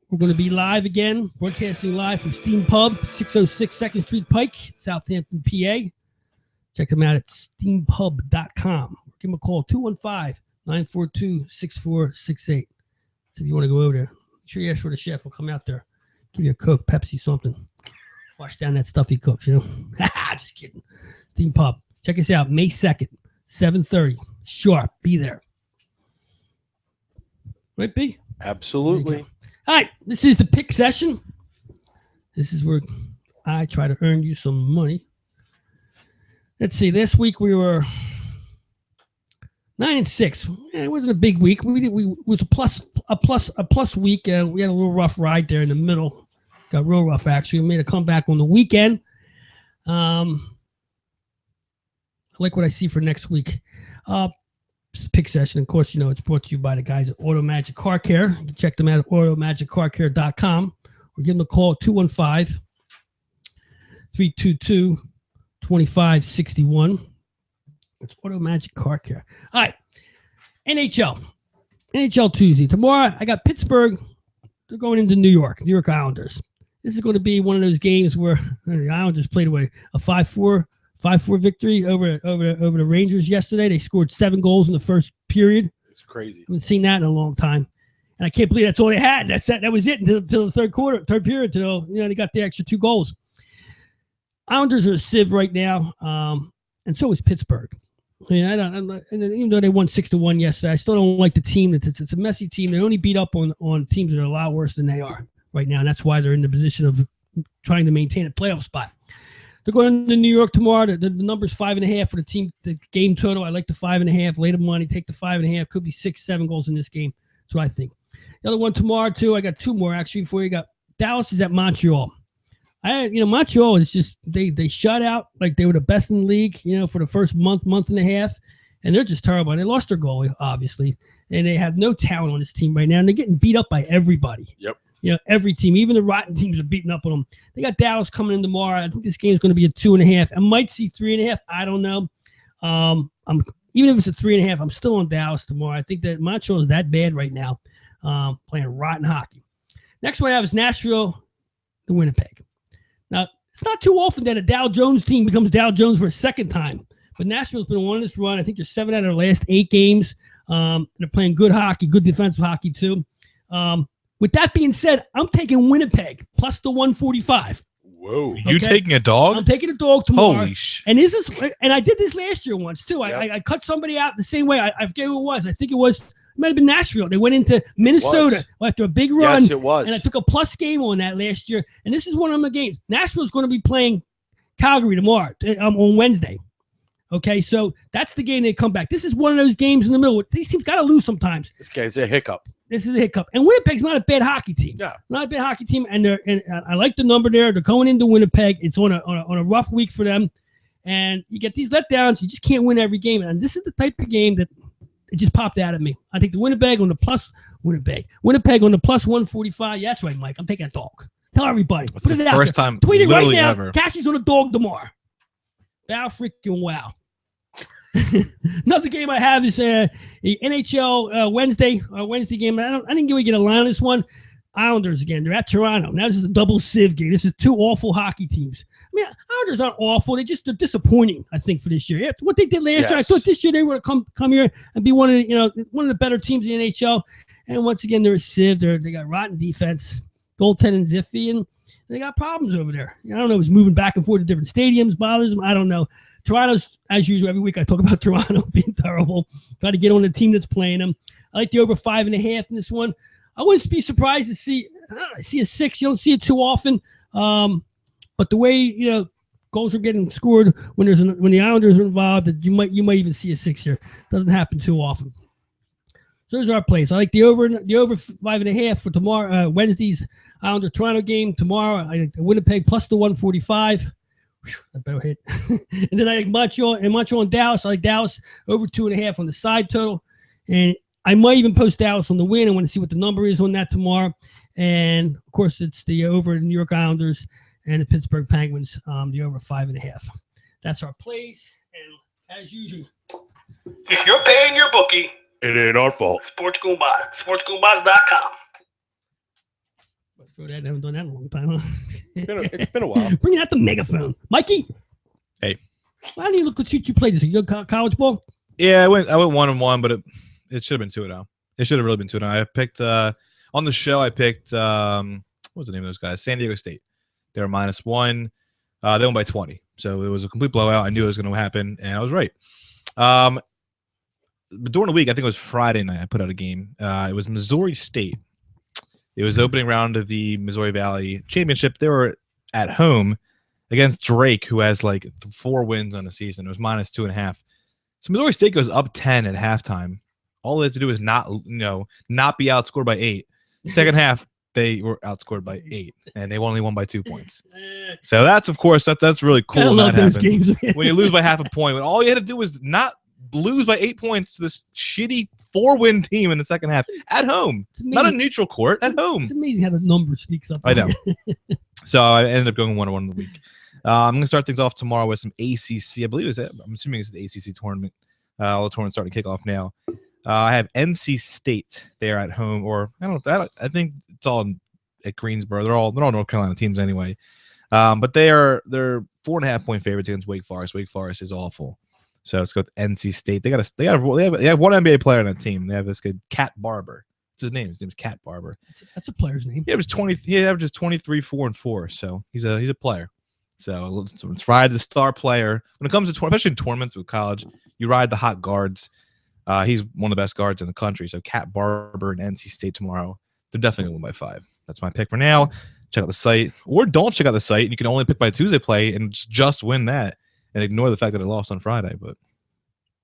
S2: We're going to be live again, broadcasting live from Steam Pub, 606 2nd Street Pike, Southampton, PA. Check them out at steampub.com. Give them a call, 215-942-6468. So if you want to go over there, make sure you ask for the chef. We'll come out there, Give you a Coke, Pepsi, something. Wash down that stuff he cooks, Just kidding. Steam Pub. Check us out May 2nd, 7:30. Sharp. Be there. Right, B?
S3: Absolutely.
S2: All right. This is the pick session. This is where I try to earn you some money. Let's see. This week we were 9-6. It wasn't a big week. We was a plus week. We had a little rough ride there in the middle. Got real rough actually. We made a comeback on the weekend. I like what I see for next week. Pick session. Of course, it's brought to you by the guys at Auto Magic Car Care. You can check them out at automagiccarcare.com or give them a call at 215-322-2561. It's Auto Magic Car Care. All right. NHL Tuesday. Tomorrow, I got Pittsburgh. They're going into New York Islanders. This is going to be one of those games where the Islanders played away a 5-4 victory over the Rangers yesterday. They scored 7 goals in the first period.
S3: It's crazy. I
S2: haven't seen that in a long time. And I can't believe that's all they had. That was it until the third period. Till they got the extra 2 goals. Islanders are a sieve right now, and so is Pittsburgh. And even though they won 6-1 yesterday, I still don't like the team. It's a messy team. They only beat up on teams that are a lot worse than they are right now, and that's why they're in the position of trying to maintain a playoff spot. They're going to New York tomorrow. The number's 5.5 for the team. The game total, I like the 5.5. Lay the money, take the 5.5. Could be 6-7 goals in this game. That's what I think. The other one tomorrow too. I got 2 more actually. Before you got Dallas is at Montreal. Montreal is just they shut out like they were the best in the league, for the first month and a half, and they're just terrible. And they lost their goalie, obviously, and they have no talent on this team right now, and they're getting beat up by everybody.
S3: Yep.
S2: Every team, even the rotten teams, are beating up on them. They got Dallas coming in tomorrow. I think this game is going to be a 2.5. I might see 3.5. I don't know. Even if it's a 3.5, I'm still on Dallas tomorrow. I think that Montreal is that bad right now, playing rotten hockey. Next one I have is Nashville to Winnipeg. Now, it's not too often that a Dow Jones team becomes Dow Jones for a second time, but Nashville's been on this run. I think they're 7 out of their last 8 games. They're playing good hockey, good defensive hockey too. With that being said, I'm taking Winnipeg plus the 145.
S3: Whoa.
S4: You taking a dog?
S2: I'm taking a dog tomorrow.
S4: Holy shit.
S2: And I did this last year once too.
S3: Yep.
S2: I cut somebody out the same way. I forget who it was. I think it might have been Nashville. They went into Minnesota after a big run.
S3: Yes, it was.
S2: And I took a plus game on that last year. And this is one of the games. Nashville's going to be playing Calgary tomorrow on Wednesday. Okay, so that's the game they come back. This is one of those games in the middle. These teams got to lose sometimes.
S3: This game's a hiccup.
S2: This is a hiccup. And Winnipeg's not a bad hockey team.
S3: Yeah.
S2: Not a bad hockey team. And I like the number there. They're going into Winnipeg. It's on a rough week for them. And you get these letdowns. You just can't win every game. And this is the type of game that it just popped out at me. I think the Winnipeg on the plus 145. Yeah, that's right, Mike. I'm taking a dog. Tell everybody.
S4: That's
S2: Put it
S4: the
S2: out
S4: first
S2: there.
S4: time
S2: Tweet it right
S4: literally
S2: now.
S4: ever.
S2: Cassie's on a dog tomorrow. Wow, freaking wow. Another game I have is the NHL Wednesday game. I didn't really get a line on this one. Islanders again. They're at Toronto. Now this is a double sieve game. This is 2 awful hockey teams. I mean, Islanders aren't awful. They're disappointing, I think, for this year. What they did last year, I thought this year they were going to come here and be one of the better teams in the NHL. And once again, they're a sieve. They got rotten defense, goaltending iffy, and they got problems over there. I don't know. It's moving back and forth to different stadiums, bothers them. I don't know. Toronto's, as usual, every week I talk about Toronto being terrible. Got to get on the team that's playing them. I like the over 5.5 in this one. I wouldn't be surprised to see a 6. You don't see it too often. But the way goals are getting scored when the Islanders are involved, that you might even see a 6 here. Doesn't happen too often. So those are our plays. I like the over 5.5 for tomorrow. Wednesday's Islander Toronto game tomorrow. I like the Winnipeg plus the 145. I better hit. And then I like Montreal and Dallas. I like Dallas over 2.5 on the side total. And I might even post Dallas on the win. I want to see what the number is on that tomorrow. And of course, it's the over the New York Islanders and the Pittsburgh Penguins, the over 5.5. That's our plays. And as usual, if you're paying your bookie,
S3: it ain't our fault.
S2: Sports Goombahs, sportsgoombahs.com. I haven't done that in a long time, huh?
S3: It's been a while.
S2: Bringing out the megaphone. Mikey?
S4: Hey.
S2: Why do you look what you played this? You go college ball?
S4: Yeah, I went 1-1, but it should have been 2-0. It should have really been 2-0. I picked on the show. I picked what's the name of those guys? San Diego State. They were -1. They won by 20. So it was a complete blowout. I knew it was going to happen, and I was right. But during the week, I think it was Friday night, I put out a game. It was Missouri State. It was the opening round of the Missouri Valley Championship. They were at home against Drake, who has like 4 wins on the season. It was -2.5. So Missouri State goes up 10 at halftime. All they have to do is not be outscored by 8. Second half, they were outscored by 8, and they only won by 2 points. So that's, of course, that's really cool.
S2: I love those games,
S4: when you lose by half a point. When all you had to do was not lose by 8 points to this shitty 4-win team in the second half at home, not a neutral court, at home.
S2: It's amazing how the number sneaks up.
S4: I know. So I ended up going 1-1 in the week. I'm going to start things off tomorrow with some ACC. I believe I'm assuming it's the ACC tournament. All the tournament's starting to kick off now. I have NC State there at home, or I think it's all at Greensboro. They're all North Carolina teams anyway. But they're 4.5-point favorites against Wake Forest. Wake Forest is awful. So let's go with NC State. They have one NBA player on that team. They have this kid, Cat Barber. What's his name? His name's Cat Barber.
S2: That's a player's name.
S4: He averages 23, 4, and 4. So he's a player. So let's ride the star player. When it comes to especially in tournaments with college, you ride the hot guards. He's one of the best guards in the country. So Cat Barber and NC State tomorrow. They're definitely going to win by 5. That's my pick for now. Check out the site, or don't check out the site. You can only pick by Tuesday play and just win that, and ignore the fact that it lost on Friday. But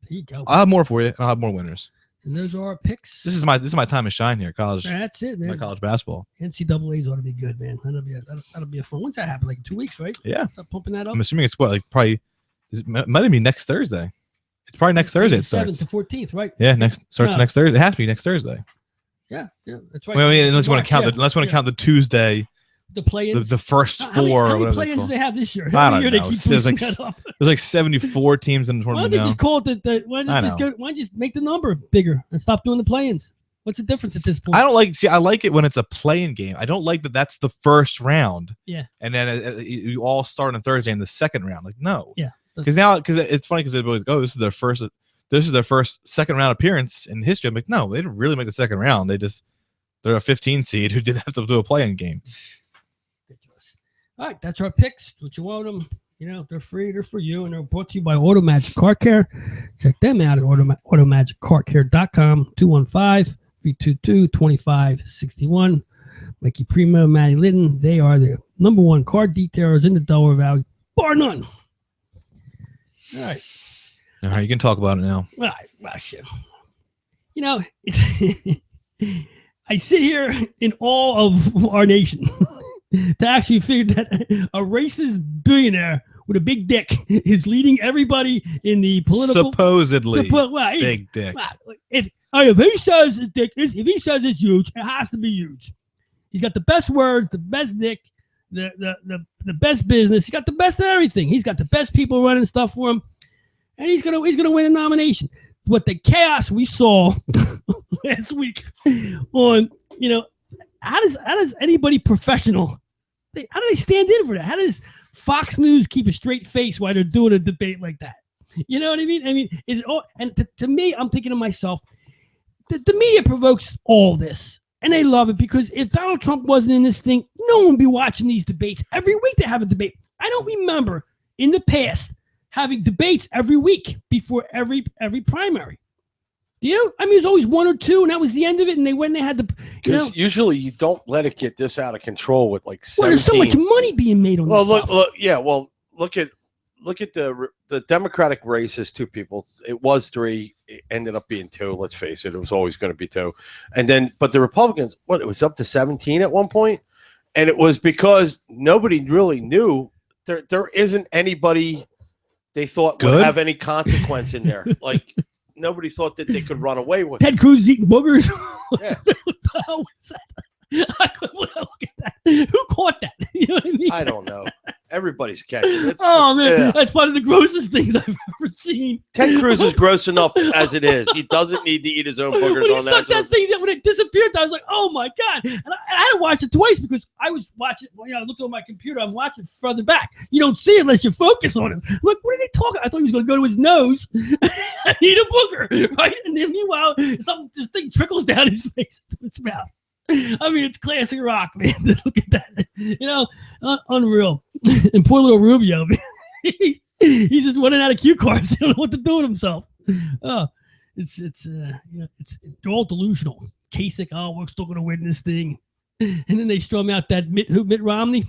S2: there you go.
S4: I'll have more for you. I'll have more winners.
S2: And those are our picks.
S4: This is my time to shine here, college.
S2: That's it, man.
S4: My college basketball.
S2: NCAA's ought to be good, man. That'll be a fun. When's that happen? Like in 2 weeks, right?
S4: Yeah.
S2: Start pumping that up.
S4: I'm assuming it's probably might be next Thursday. It's probably next Thursday. It starts
S2: 7th to 14th, right?
S4: Yeah, next Thursday. It has to be next Thursday.
S2: Yeah, that's right.
S4: Well, I mean, unless you want to count the Tuesday.
S2: The play-ins,
S4: the first 4.
S2: How many play-ins do they have this year?
S4: I don't know.
S2: They keep
S4: There's like 74 teams in the
S2: tournament. Why don't they just call it why don't you just make the number bigger and stop doing the play-ins? What's the difference at this point?
S4: I like it when it's a play-in game. I don't like that that's the first round.
S2: Yeah.
S4: And then you all start on Thursday in the second round. Like, no.
S2: Yeah.
S4: Because it's funny because everybody's like, oh, this is their first second round appearance in history. I'm like, no, they didn't really make the second round. They're a 15 seed who didn't have to do a play-in game.
S2: All right, that's our picks. What you want them, they're free. They're for you, and they're brought to you by Auto Magic Car Care. Check them out at automagiccarcare.com. 215-322-2561. Mikey Primo, Matty Litton. They are the #1 car detailers in the Delaware Valley, bar none. All right,
S4: you can talk about it now.
S2: All right, well, shit. I sit here in awe of our nation. To actually figure that a racist billionaire with a big dick is leading everybody in the political
S4: supposedly big dick.
S2: If he says if he says it's huge, it has to be huge. He's got the best words, the best dick, the best business. He's got the best of everything. He's got the best people running stuff for him, and he's gonna win a nomination. What the chaos we saw last week on how does anybody professional? How do they stand in for that? How does Fox News keep a straight face while they're doing a debate like that? You know what I mean? I mean, is it all? And to me, I'm thinking to myself, the media provokes all this, and they love it because if Donald Trump wasn't in this thing, no one would be watching these debates every week. They have a debate. I don't remember in the past having debates every week before every primary. Do you? I mean, there's always 1 or 2, and that was the end of it. And they went and they had the.
S3: Because usually you don't let it get this out of control with like 17.
S2: Well, there's so much money being made on this stuff.
S3: Look at the Democratic races. 2 people. It was 3. It ended up being 2. Let's face it. It was always going to be 2. And then, but the Republicans, it was up to 17 at one point, and it was because nobody really knew. There isn't anybody they thought would have any consequence in there. Like. Nobody thought that they could run away with
S2: Ted Cruz eating boogers.
S3: Yeah.
S2: What the hell was that? I couldn't look at that. Who caught that? You know what I mean?
S3: I don't know. Everybody's catching it.
S2: That's one of the grossest things I've ever seen.
S3: Ted Cruz is gross enough as it is. He doesn't need to eat his own boogers
S2: on that. That thing when it disappeared, I was like, "Oh my god!" And I had to watch it twice because I was watching. I looked on my computer. I'm watching further back. You don't see it unless you focus on him. I'm like, what are they talking? I thought he was going to go to his nose and eat a booger, right? And then meanwhile, this thing trickles down his face to his mouth. I mean, it's classic rock, man. Look at that. Unreal. And poor little Rubio, man. He's just running out of cue cards. He don't know what to do with himself. They're all delusional. Kasich, we're still going to win this thing. And then they strum out that Mitt Romney.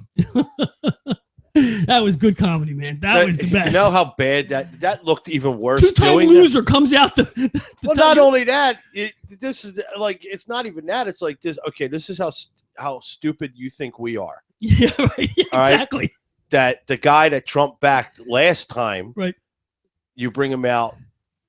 S2: That was good comedy, man. That was the best.
S3: You know how bad that looked even worse.
S2: Two-time loser comes out
S3: well, not only that, this is like, it's not even that. It's like this. Okay, this is how stupid you think we are.
S2: Yeah, right. Yeah, exactly.
S3: Right? That the guy that Trump backed last time,
S2: right?
S3: You bring him out,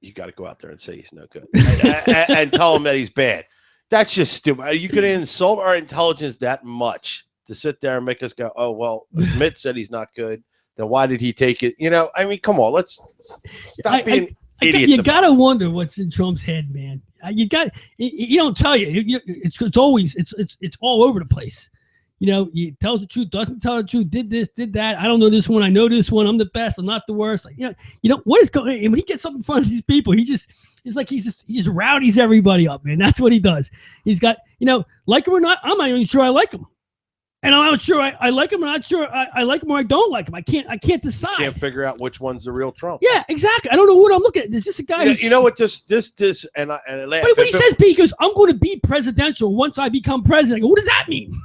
S3: you got to go out there and say he's no good and tell him that he's bad. That's just stupid. Are you going to insult our intelligence that much to sit there and make us go, oh, well, Mitt said he's not good. Then why did he take it? I mean, come on, let's stop being idiots.
S2: You got to wonder what's in Trump's head, man. You don't tell you. It's always, it's all over the place. He tells the truth, doesn't tell the truth, did this, did that. I don't know this one. I know this one. I'm the best. I'm not the worst. Like, what is going on? And when he gets up in front of these people, he just rowdies everybody up, man. That's what he does. He's got, like him or not, I'm not even sure I like him. And I'm not sure I like him. I'm not sure I like him or I don't like him. I can't decide.
S3: You can't figure out which one's the real Trump.
S2: Yeah, exactly. I don't know what I'm looking at. Is this a guy?
S3: You know what? This, and I laugh.
S2: But when he says, he goes, "I'm going to be presidential once I become president." I go, what does that mean?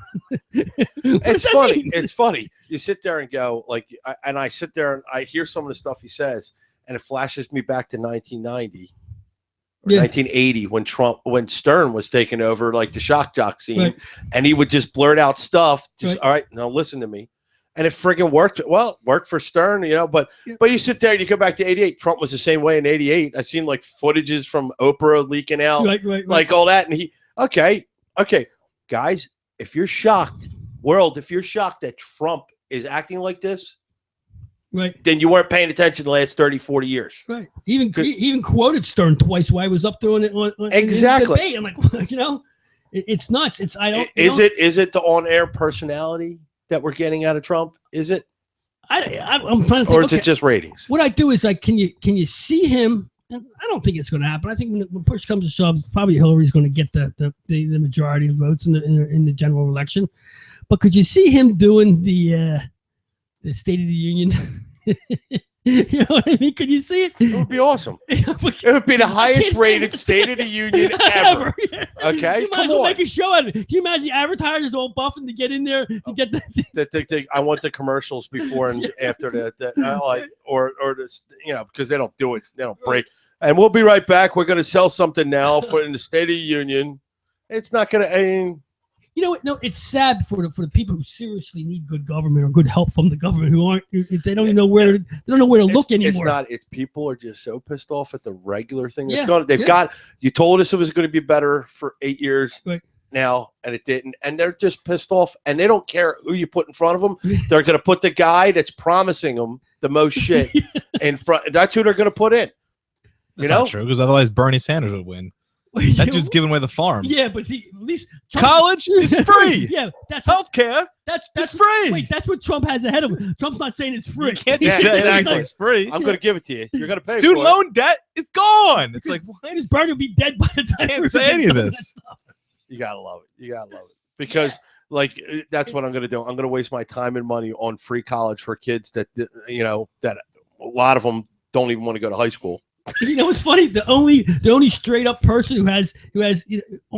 S3: It's funny. It's funny. You sit there and go, like, I sit there and I hear some of the stuff he says, and it flashes me back to 1990. Or 1980 when Stern was taking over, like the shock jock scene,
S2: right.
S3: And he would just blurt out stuff. All right, now listen to me, and it friggin' worked. Well, worked for Stern, but you sit there and you go back to 88. Trump was the same way in 88. I've seen like footages from Oprah leaking out,
S2: right.
S3: Like all that, and he okay, guys, if you're shocked, if you're shocked that Trump is acting like this.
S2: Right.
S3: Then you weren't paying attention the last 30, 40 years.
S2: Right. He even quoted Stern twice while I was up doing it on
S3: exactly.
S2: In the debate. I'm like, it's nuts. Is
S3: it the on-air personality that we're getting out of Trump? Is it?
S2: I'm trying to think.
S3: Or is it just ratings?
S2: What I do is can you see him? And I don't think it's going to happen. I think when push comes to shove, probably Hillary's going to get the majority of votes in the general election. But could you see him doing the State of the Union? You know what I mean? Could you see it?
S3: It would be awesome. It would be the highest rated State of the Union ever. Okay,
S2: you might as well make a show out of it. Can you imagine the advertisers all buffing to get in there to get the
S3: I want the commercials before and after that, or this, because they don't do it. They don't break. And we'll be right back. We're going to sell something now in the State of the Union. It's not going to.
S2: No, it's sad for the people who seriously need good government or good help from the government who aren't. They don't even know where to look anymore.
S3: It's not. It's people are just so pissed off at the regular thing that's going. They've got. You told us it was going to be better for 8 years now, and it didn't. And they're just pissed off, and they don't care who you put in front of them. They're going to put the guy that's promising them the most shit in front. That's who they're going to put in.
S4: That's not true, because otherwise Bernie Sanders would win. That dude's giving away the farm.
S2: Yeah, but at least
S4: college is free.
S2: Yeah, that's
S4: healthcare.
S2: That's
S4: free.
S2: Wait, that's what Trump has ahead of him. Trump's not saying it's free.
S4: You can't say exactly. It's free.
S3: I'm going to give it to you. You're going to pay.
S4: Student loan debt is gone. It's like
S2: Bernie will be dead by the time.
S4: I can't say any of this.
S3: You gotta love it. You gotta love it because that's what I'm going to do. I'm going to waste my time and money on free college for kids that that a lot of them don't even want to go to high school.
S2: It's funny. The only straight up person who has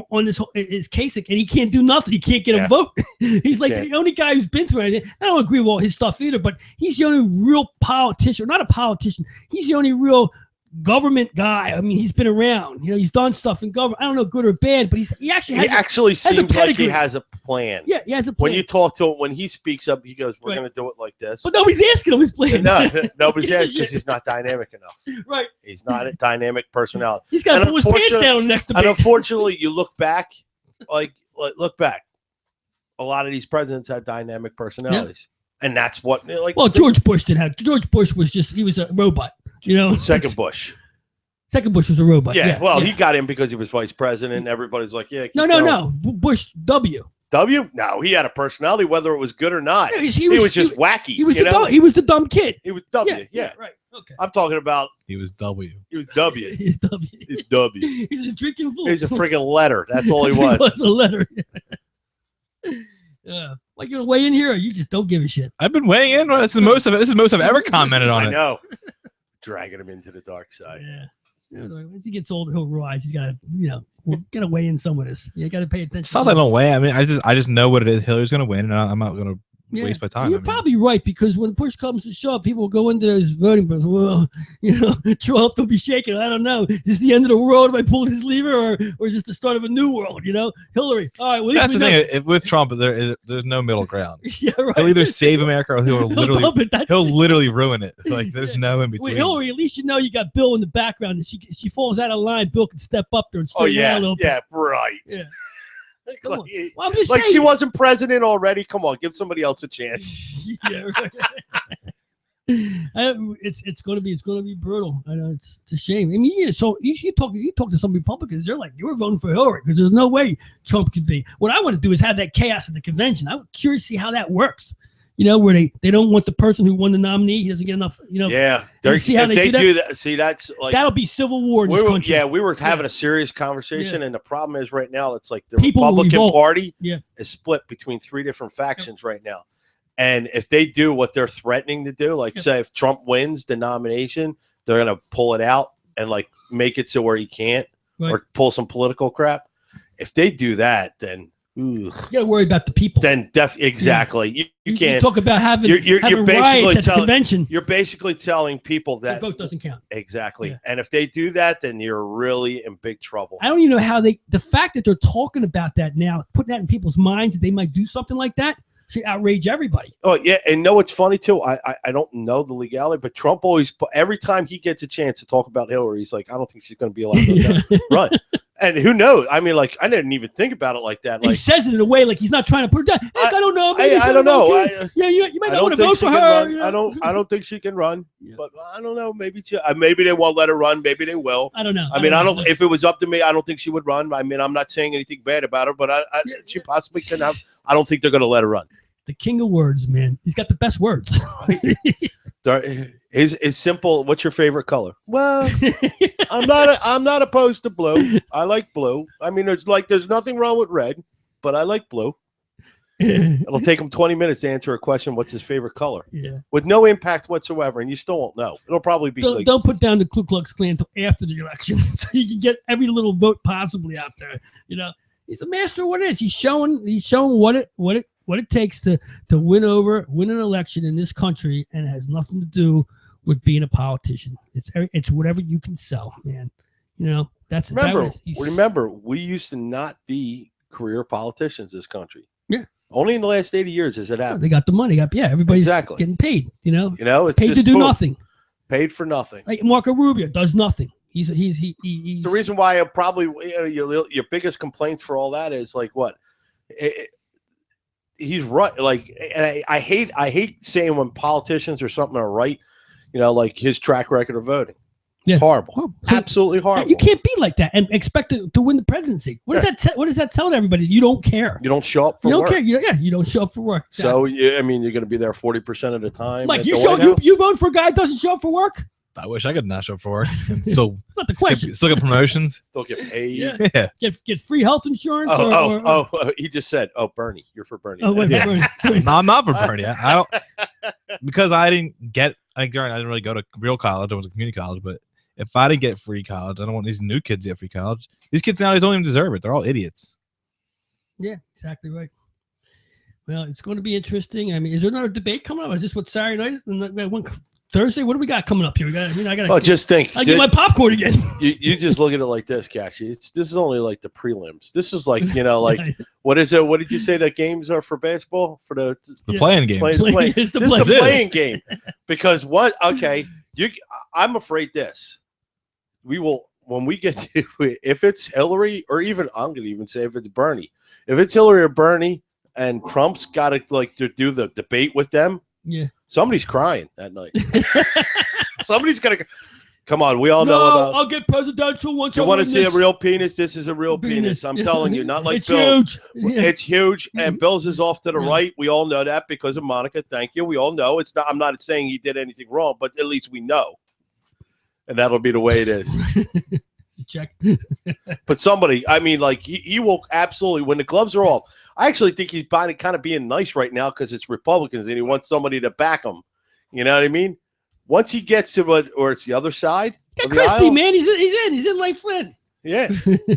S2: on this is Kasich, and he can't do nothing. He can't get a vote. He's like the only guy who's been through anything. I don't agree with all his stuff either, but he's the only real politician. Not a politician. He's the only real government guy. I mean, he's been around. He's done stuff in government. I don't know, good or bad, but he actually
S3: seems like he has a plan.
S2: Yeah, he has a plan.
S3: When you talk to him, when he speaks up, he goes, "We're going to do it like this."
S2: But nobody's asking him his plan.
S3: No, nobody's asking because he's not dynamic enough.
S2: Right.
S3: He's not a dynamic personality.
S2: He's got to pull his pants down next debate.
S3: And unfortunately, you look back, look back. A lot of these presidents had dynamic personalities, and that's what
S2: George Bush didn't have. George Bush he was a robot.
S3: Second Bush.
S2: Second Bush was a robot.
S3: Yeah, he got in because he was vice president. And everybody's like, yeah.
S2: No. Bush W.
S3: W? No, he had a personality, whether it was good or not. He was just wacky.
S2: He was the dumb kid.
S3: He was W. Yeah.
S2: Right. Okay.
S3: I'm talking about
S4: He was W.
S3: he was W.
S2: He's W.
S3: He's W.
S2: He's a drinking fool.
S3: He's a friggin' letter. That's all he
S2: He
S3: was.
S2: was a letter. Like you're gonna weigh in here, or you just don't give a shit.
S4: I've been weighing in. This is the most I've ever commented on
S3: I
S4: it.
S3: know. Dragging him into the dark side.
S2: Yeah. Once he gets older, he'll realize he's gotta, gotta weigh in some of this. You gotta pay attention.
S4: It's not that I don't weigh. I mean, I just know what it is. Hillary's gonna win, and I'm not gonna waste my time.
S2: You're probably right, because when push comes to shove, people will go into those voting booths. Well, Trump will be shaking. I don't know. Is this the end of the world if I pull this lever, or is this the start of a new world? Hillary. All right. Well,
S4: that's the thing. With Trump, there's no middle ground.
S2: Yeah, right.
S4: He'll either save America or he'll literally ruin it. Like there's no in between.
S2: With Hillary, at least you got Bill in the background. And she falls out of line, Bill can step up there and straighten her out a little bit.
S3: Yeah, right.
S2: Yeah.
S3: Come on.
S2: Well, I'm just
S3: like
S2: saying.
S3: she wasn't president already. Come on, give somebody else a chance.
S2: Yeah, right. It's gonna be brutal. I know it's a shame. I mean, so you talk to some Republicans, they're like, you were voting for Hillary because there's no way Trump could be. What I want to do is have that chaos at the convention. I'm curious to see how that works. Where they don't want the person who won the nominee, he doesn't get enough.
S3: Yeah,
S2: see how they do that?
S3: See, that's like
S2: that'll be civil war in this country.
S3: Yeah, we were having a serious conversation, and the problem is right now it's like the
S2: People
S3: Republican Party
S2: is
S3: split between 3 different factions right now. And if they do what they're threatening to do, like say if Trump wins the nomination, they're gonna pull it out and like make it so where he can't, or pull some political crap. If they do that, then you
S2: gotta worry about the people.
S3: Then exactly. You can't
S2: talk about having riots at the convention.
S3: You're basically telling people that
S2: the vote doesn't count.
S3: Exactly. Yeah. And if they do that, then you're really in big trouble.
S2: I don't even know how the fact that they're talking about that now, putting that in people's minds that they might do something like that, should outrage everybody.
S3: Oh yeah, and what's funny too? I don't know the legality, but Trump always, every time he gets a chance to talk about Hillary, he's like, I don't think she's going to be allowed to run. And who knows? I mean, like, I didn't even think about it like that. Like,
S2: he says it in a way like he's not trying to put her down. Heck, I don't know.
S3: I don't know.
S2: You might not want to vote for her.
S3: I don't think she can run. But I don't know. Maybe they won't let her run. Maybe they will.
S2: I don't know.
S3: I mean, I don't. If it was up to me, I don't think she would run. I mean, I'm not saying anything bad about her, but she possibly can have. I don't think they're going to let her run.
S2: The king of words, man. He's got the best words.
S3: Is simple. What's your favorite color? Well, I'm not opposed to blue. I like blue. I mean, there's nothing wrong with red, but I like blue. It'll take him 20 minutes to answer a question. What's his favorite color? Yeah, with no impact whatsoever, and you still won't know. It'll probably be.
S2: Don't put down the Ku Klux Klan until after the election, so you can get every little vote possibly out there. He's a master of what it is. He's showing what it takes to win an election in this country, and it has nothing to do with being a politician. It's whatever you can sell, man. That's
S3: remember we used to not be career politicians in this country.
S2: Yeah.
S3: Only in the last 80 years has it happened.
S2: They got the money. Everybody's getting paid.
S3: It's
S2: paid to do nothing.
S3: Paid for nothing.
S2: Like Marco Rubio does nothing. He's
S3: the reason why I probably your biggest complaints for all that is like what. He's right. Like, and I hate saying when politicians or something are right, like his track record of voting. Yeah. Horrible. Absolutely horrible.
S2: You can't be like that and expect to win the presidency. What does that tell everybody? You don't care.
S3: You don't show up for work.
S2: You don't care. You don't show up for work.
S3: So, I mean, you're going to be there 40% of the time.
S2: Like, you vote for a guy who doesn't show up for work?
S4: I wish I could not show up for work. So
S2: that's not the question.
S4: Still get promotions.
S3: Still get paid.
S2: Yeah. Get free health insurance.
S3: He just said, Bernie. You're for Bernie.
S2: Oh, wait, Bernie.
S4: No, I'm not for Bernie. I don't, because I didn't get, I didn't really go to real college. I went to community college, but if I didn't get free college, I don't want these new kids to get free college. These kids nowadays don't even deserve it. They're all idiots.
S2: Yeah, exactly right. Well, it's going to be interesting. I mean, is there another debate coming up? Is this what Saturday night is? And Thursday, what do we got coming up here? I got.
S3: Just think.
S2: I get my popcorn again.
S3: you just look at it like this, Cashy. This is only like the prelims. This is like like what is it? What did you say that games are for basketball? For the
S4: playing game.
S3: This is the playing game. Because what? Okay, I'm afraid this. We will when we get to if it's Hillary or even I'm going to even say if it's Bernie. If it's Hillary or Bernie and Trump's got to do the debate with them.
S2: Yeah.
S3: Somebody's crying that night. Somebody's gonna come on. We all know about.
S2: I'll get presidential once.
S3: You want to see a real penis? This is a real penis. I'm telling you, not like
S2: it's
S3: Bill's.
S2: Huge. Yeah.
S3: It's huge, and Bill's is off to the right. We all know that because of Monica. Thank you. We all know it's not. I'm not saying he did anything wrong, but at least we know. and that'll be the way it is.
S2: Check.
S3: But somebody, I mean, like he will absolutely, when the gloves are off. I actually think he's kind of being nice right now because it's Republicans and he wants somebody to back him. You know what I mean? Once he gets to it, or it's the other side.
S2: Get Christie, man. He's in like Flynn.
S3: Yeah.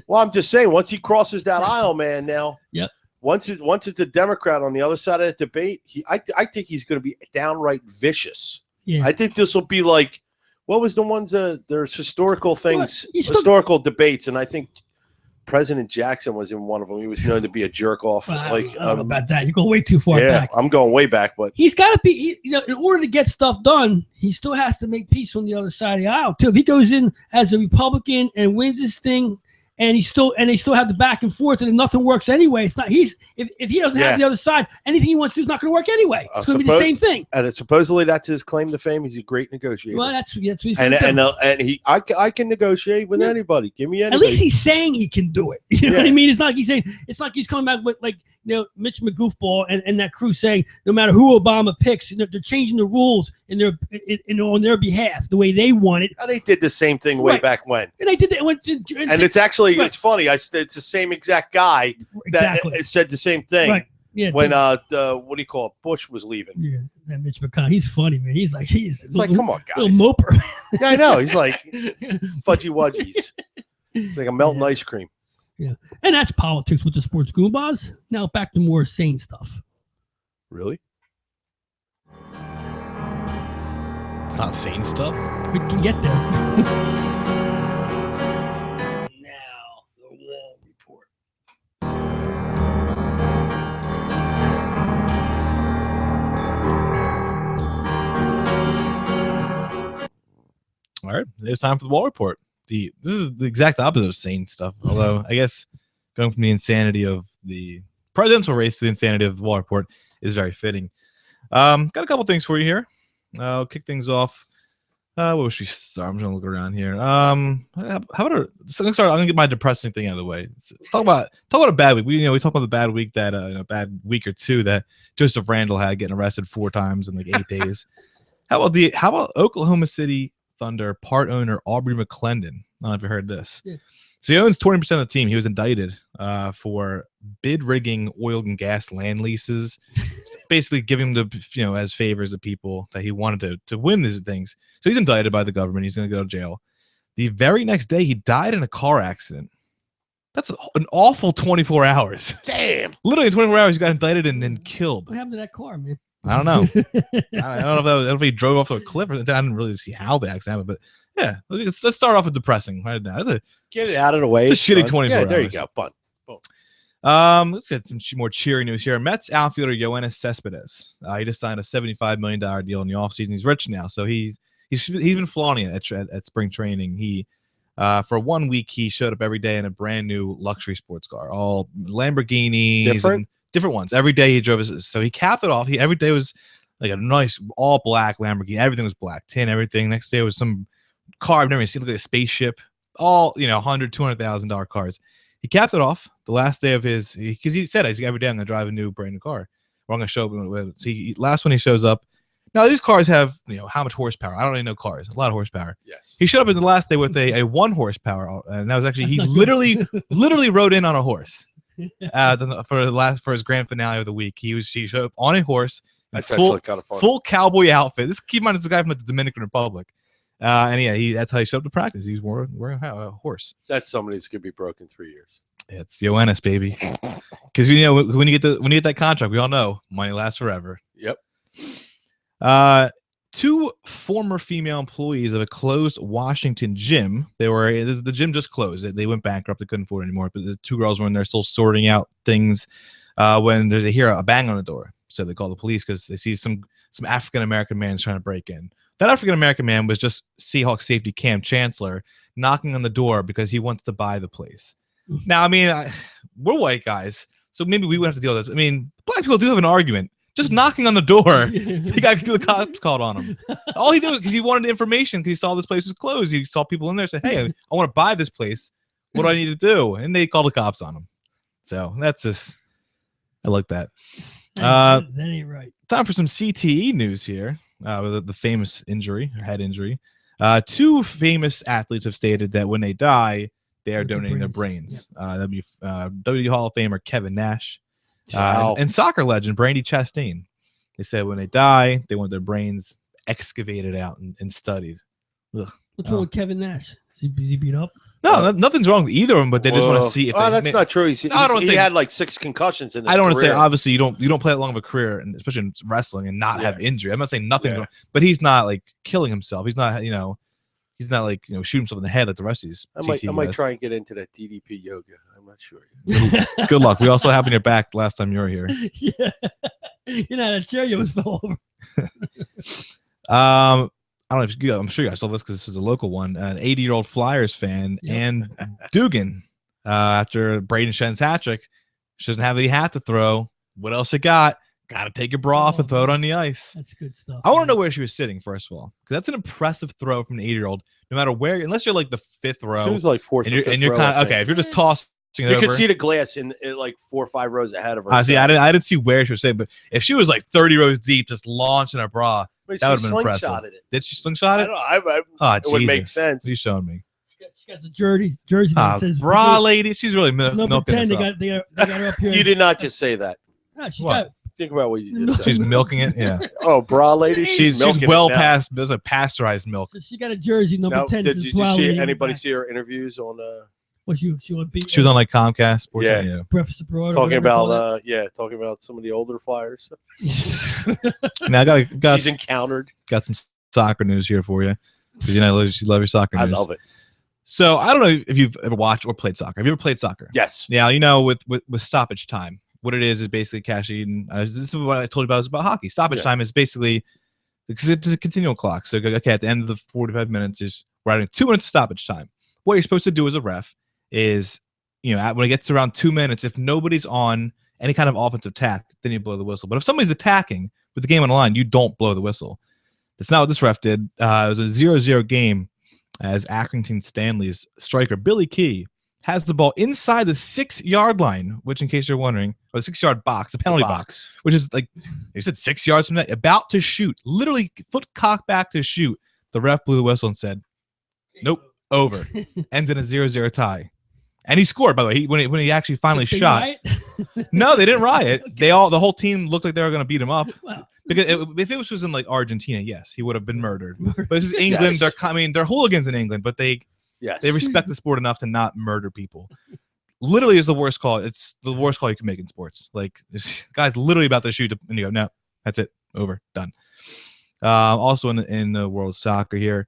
S3: Well, I'm just saying, once he crosses that aisle, man, now.
S2: Yep.
S3: Once it's a Democrat on the other side of that debate, I think he's going to be downright vicious.
S2: Yeah.
S3: I think this will be like, what was the ones? There's historical things, historical debates, and I think President Jackson was in one of them. He was known to be a jerk off.
S2: I don't know about that. You're going way too far back.
S3: I'm going way back, but
S2: he's got to be. In order to get stuff done, he still has to make peace on the other side of the aisle too. If he goes in as a Republican and wins this thing, and they still have the back and forth, and nothing works anyway. It's not. If he doesn't have the other side, anything he wants to do is not going to work anyway. It's going to be the same thing.
S3: And supposedly that's his claim to fame. He's a great negotiator.
S2: Well, that's what he's
S3: I can negotiate with anybody. Give me anybody.
S2: At least he's saying he can do it. You know what I mean? It's not like he's saying. It's like he's coming back with Mitch McGoofball and that crew saying no matter who Obama picks, they're changing the rules on their behalf the way they want it.
S3: And they did the same thing way back when.
S2: And they did that.
S3: And it's actually it's funny. It's the same exact guy that said the same thing.
S2: Right. Yeah.
S3: When what do you call it? Bush was leaving.
S2: Yeah. That Mitch McConnell. He's funny, man. It's
S3: like come on, guys.
S2: Little moper.
S3: Yeah, I know. He's like fudgy wudgies. It's like a melting ice cream.
S2: Yeah, and that's politics with the sports Goombahs. Now back to more sane stuff.
S3: Really?
S4: It's not sane stuff.
S2: We can get there. Now the wall report.
S4: All right, it's time for the wall report. This is the exact opposite of sane stuff. Although I guess going from the insanity of the presidential race to the insanity of the wall report is very fitting. Got a couple things for you here. I'll kick things off. Where should we start? I'm just gonna look around here. How about I'm gonna get my depressing thing out of the way. Talk about a bad week. We talk about the bad week that a bad week or two that Joseph Randle had, getting arrested 4 times in like 8 days. How about Oklahoma City Thunder part owner Aubrey McClendon? I don't know if you heard this. Yeah. So he owns 20% of the team. He was indicted for bid rigging oil and gas land leases, basically giving them as favors to people that he wanted to win these things. So he's indicted by the government. He's going to go to jail. The very next day, he died in a car accident. That's an awful 24 hours.
S3: Damn.
S4: Literally 24 hours, he got indicted and then killed.
S2: What happened to that car, man?
S4: I don't know. I don't know if he drove off to a cliff. I didn't really see how the accident happened, but yeah, let's start off with depressing right now.
S3: Get it out of the way.
S4: It's a shitty 24 hours.
S3: There you go. Fun.
S4: Let's get some more cheery news here. Mets outfielder Yoenis Cespedes. He just signed a $75 million deal in the offseason. He's rich now, so he's been flaunting it at spring training. He for 1 week he showed up every day in a brand new luxury sports car, all Lamborghinis, different ones. Every day he drove so he capped it off. Every day was like a nice all black Lamborghini. Everything was black, tin, everything. Next day was some car I've never seen, like a spaceship. All $100,000-$200,000 cars. He capped it off the last day of his, because he said every day I'm going to drive a new brand new car. Or I'm going to show up. So last when he shows up. Now these cars have how much horsepower? I don't even know cars. A lot of horsepower.
S3: Yes. He
S4: showed up in the last day with a 1 horsepower, and that was actually he literally rode in on a horse. For his grand finale of the week, he showed up on a horse.
S3: That's actually kind of fun.
S4: Full cowboy outfit. Keep in mind, it's a guy from the Dominican Republic. That's how he showed up to practice. He's wearing a horse.
S3: That's somebody that's gonna be broke in 3 years.
S4: It's Yoenis, baby. Because when you get that contract, we all know money lasts forever.
S3: Yep.
S4: 2 former female employees of a closed Washington gym. The gym just closed. They went bankrupt. They couldn't afford it anymore. But the 2 girls were in there still sorting out things when they hear a bang on the door. So they call the police because they see some African American man trying to break in. That African American man was just Seahawks safety Cam Chancellor knocking on the door because he wants to buy the place. Now, I mean, we're white guys, so maybe we wouldn't have to deal with this. I mean, black people do have an argument. Just knocking on the door, the guy the cops called on him. All he did because he wanted information because he saw this place was closed. He saw people in there say, "Hey, I want to buy this place. What do I need to do?" And they called the cops on him. So that's just, I like that.
S2: That ain't right.
S4: Time for some CTE news here. With the famous head injury. Two famous athletes have stated that when they die, they are donating their brains. That'd be WWE Hall of Famer Kevin Nash and soccer legend Brandy Chastain. They said when they die, they want their brains excavated out and studied. Ugh.
S2: What's wrong with Kevin Nash? Is he beat up?
S4: No, nothing's wrong with either of them, but they just want to see if
S3: that's not true. He had like 6 concussions in his
S4: I don't want
S3: career.
S4: to say, obviously, you don't play that long of a career, and especially in wrestling, and not have injury. I'm not saying nothing, but he's not like killing himself. He's not, he's not like, shoot himself in the head like the rest of these.
S3: I might try and get into that DDP yoga. I'm not sure.
S4: Good luck. We also happened your back last time you were here.
S2: Yeah. You know, that chair you almost fell over.
S4: I don't know if you, I'm sure you guys saw this because this was a local one. An 80-year-old Flyers fan, and Dugan, after Braden Shen's hat trick, she doesn't have any hat to throw. What else you got? Got to take your bra off and throw it on the ice.
S2: That's good stuff.
S4: I want to know where she was sitting, first of all, because that's an impressive throw from an 80-year-old, no matter where, unless you're like the 5th row.
S3: She was like 4th
S4: and you're kind of, okay, if you're just tossing it
S3: you
S4: over.
S3: could see the glass in like 4 or 5 rows ahead of her.
S4: I didn't see where she was sitting, but if she was like 30 rows deep, just launching her bra, that would have been impressive. Did she slingshot it?
S3: It would make sense.
S4: You showing me?
S2: She got the jersey that says
S4: bra lady. She's really milking
S2: pretend
S4: us
S2: they got her up here.
S3: You did not just say that.
S2: No, she's got.
S3: Think about what you just said.
S4: She's milking it. Yeah.
S3: Oh, bra lady.
S4: She's well past. There's a pasteurized milk.
S2: So she got a jersey number 10.
S3: Did you see anybody see her interviews on?
S2: Was she on beat?
S4: She was on like Comcast Sports.
S3: Yeah.
S2: Breakfast Abroad.
S3: Talking about some of the older Flyers.
S4: Now
S3: she's encountered.
S4: Got some soccer news here for you, because you love your soccer news.
S3: I love it.
S4: So I don't know if you've ever watched or played soccer. Have you ever played soccer?
S3: Yes.
S4: Yeah, with stoppage time, what it is basically cashing. This is what I told you about. About hockey. Stoppage time is basically, because it's a continual clock. So okay, at the end of the 45 minutes we're adding 2 minutes of stoppage time. What you're supposed to do as a ref is, when it gets to around 2 minutes, if nobody's on any kind of offensive attack, then you blow the whistle. But if somebody's attacking with the game on the line, you don't blow the whistle. That's not what this ref did. It was a 0-0 game, as Accrington Stanley's striker Billy Key has the ball inside the 6-yard line, which, in case you're wondering, or the 6-yard box, the penalty box, which is like, you said 6 yards from that, about to shoot, literally foot cocked back to shoot. The ref blew the whistle and said, "Nope, over." Ends in a 0-0 tie. And he scored, by the way. When he actually finally shot. No, they didn't riot.
S2: Okay.
S4: The whole team looked like they were going to beat him up.
S2: Wow.
S4: Because if it was in like Argentina, yes, he would have been murdered. But this is England.
S3: Yes.
S4: They're hooligans in England, but they
S3: Yes.
S4: They respect the sport enough to not murder people. Literally is the worst call. It's the worst call you can make in sports. Like, this guy's literally about to shoot, and you go, no, that's it, over, done. Also in the world of soccer here,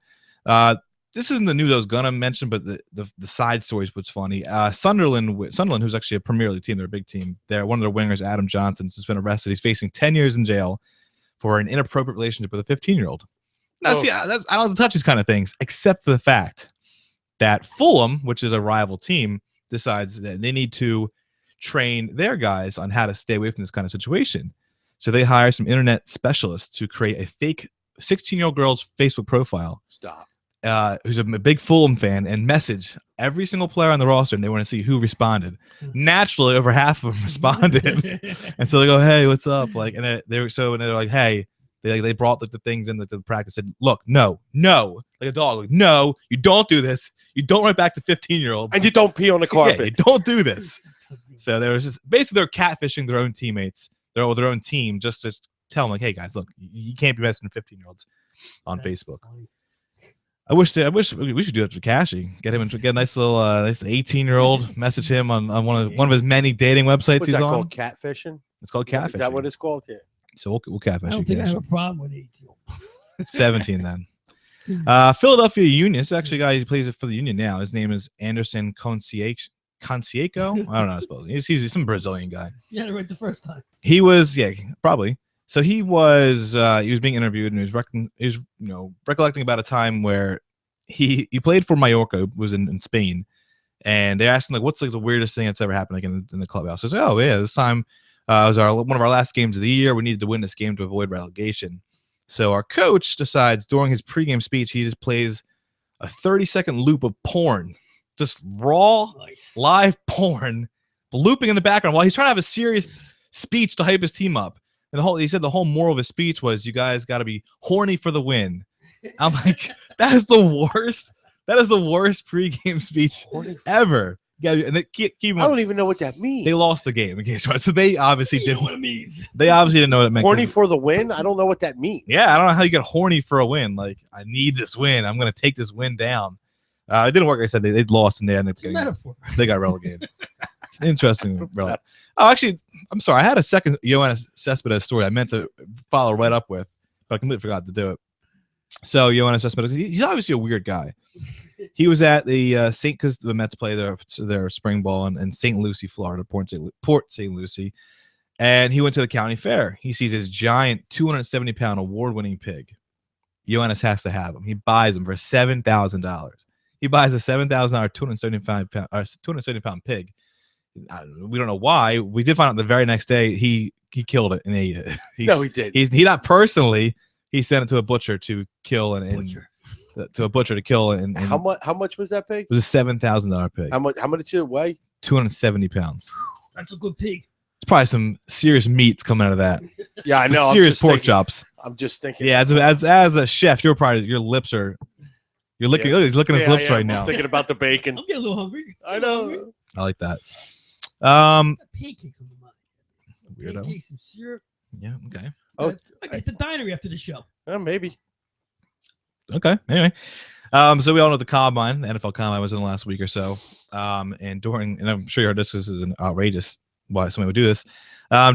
S4: this isn't the news I was gonna mention, but the side story is what's funny. Sunderland, who's actually a Premier League team, they're a big team. One of their wingers, Adam Johnson, has been arrested. He's facing 10 years in jail for an inappropriate relationship with a 15-year-old. Now, see, I don't have to touch these kind of things, except for the fact that Fulham, which is a rival team, decides that they need to train their guys on how to stay away from this kind of situation. So they hire some internet specialists to create a fake 16-year-old girl's Facebook profile.
S3: Stop.
S4: Who's a big Fulham fan, and message every single player on the roster, and they want to see who responded. Naturally, over half of them responded, and so they go, "Hey, what's up?" Like, and they're like, "Hey." They brought the things in the practice, said, "Look, no, like a dog, like, no, you don't do this. You don't write back to 15-year-olds,
S3: and you don't pee on the carpet.
S4: Yeah, you don't do this." So there was just basically they're catfishing their own teammates, their own team, just to tell them, like, "Hey guys, look, you can't be messing with 15-year-olds on Facebook." Funny. I wish we should do that for Cashy. Get a nice little 18-year-old, message him on one of his many dating websites.
S3: What's
S4: he's
S3: that
S4: on.
S3: Called catfishing?
S4: It's called catfishing.
S3: Is that what it's called? Yeah.
S4: So we'll catfish.
S2: I don't think I have a problem with 18.
S4: 17 then. Philadelphia Union. This is actually a guy who plays for the Union now. His name is Anderson Conceico. I don't know how to spell it. He's some Brazilian guy.
S2: You had it right the first time.
S4: He was, probably. So he was being interviewed, and he was recollecting about a time where he played for Mallorca, was in Spain, and they asked him, like, what's like the weirdest thing that's ever happened, like, in the clubhouse. He said, "Oh yeah, this time it was one of our last games of the year. We needed to win this game to avoid relegation." So our coach decides during his pregame speech, he just plays a 30-second loop of porn, just raw, live porn, looping in the background while he's trying to have a serious speech to hype his team up. And he said the whole moral of his speech was, "You guys got to be horny for the win." I'm like, that is the worst. That is the worst pregame speech ever. Yeah, and keep
S3: I don't even know what that means.
S4: They lost the game in case so they obviously didn't
S2: know what it means.
S4: They obviously didn't know what it meant.
S3: Horny for the win? I don't know what that means.
S4: Yeah, I don't know how you get horny for a win. Like, I need this win. I'm gonna take this win down. It didn't work. Like I said they'd lost and they ended up getting
S2: metaphor.
S4: They got relegated. It's interesting. Oh, actually, I'm sorry. I had a second Yoenis Cespedes story I meant to follow right up with, but I completely forgot to do it. So Yoenis Cespedes, he's obviously a weird guy. He was at the because the Mets play their spring ball in St. Lucie, Florida, Port St. Lucie, and he went to the county fair. He sees this giant 270-pound award-winning pig. Yoenis has to have him. He buys him for $7,000. He buys a $7,000 270-pound pig. We don't know why. We did find out the very next day he killed it and ate it.
S3: No, he did.
S4: He not personally. He sent it to a butcher to kill and
S3: how much was that pig?
S4: It was a $7,000 pig.
S3: How much did it weigh?
S4: 270 pounds.
S2: That's a good pig.
S4: It's probably some serious meats coming out of that.
S3: Yeah, I know.
S4: Serious pork chops.
S3: I'm just thinking.
S4: Yeah, as a chef, your lips are. You're licking. Look, he's licking his lips right now.
S3: I'm thinking about the bacon.
S2: I'm getting a little hungry.
S3: I know.
S4: I like that.
S2: Pancakes on the mind.
S4: Weirdo.
S2: Pancakes and syrup.
S4: Yeah. Okay.
S2: I get the diner after the show.
S3: Maybe.
S4: Okay. Anyway, so we all know the combine, the NFL combine was in the last week or so. And I'm sure you heard this is an outrageous why somebody would do this.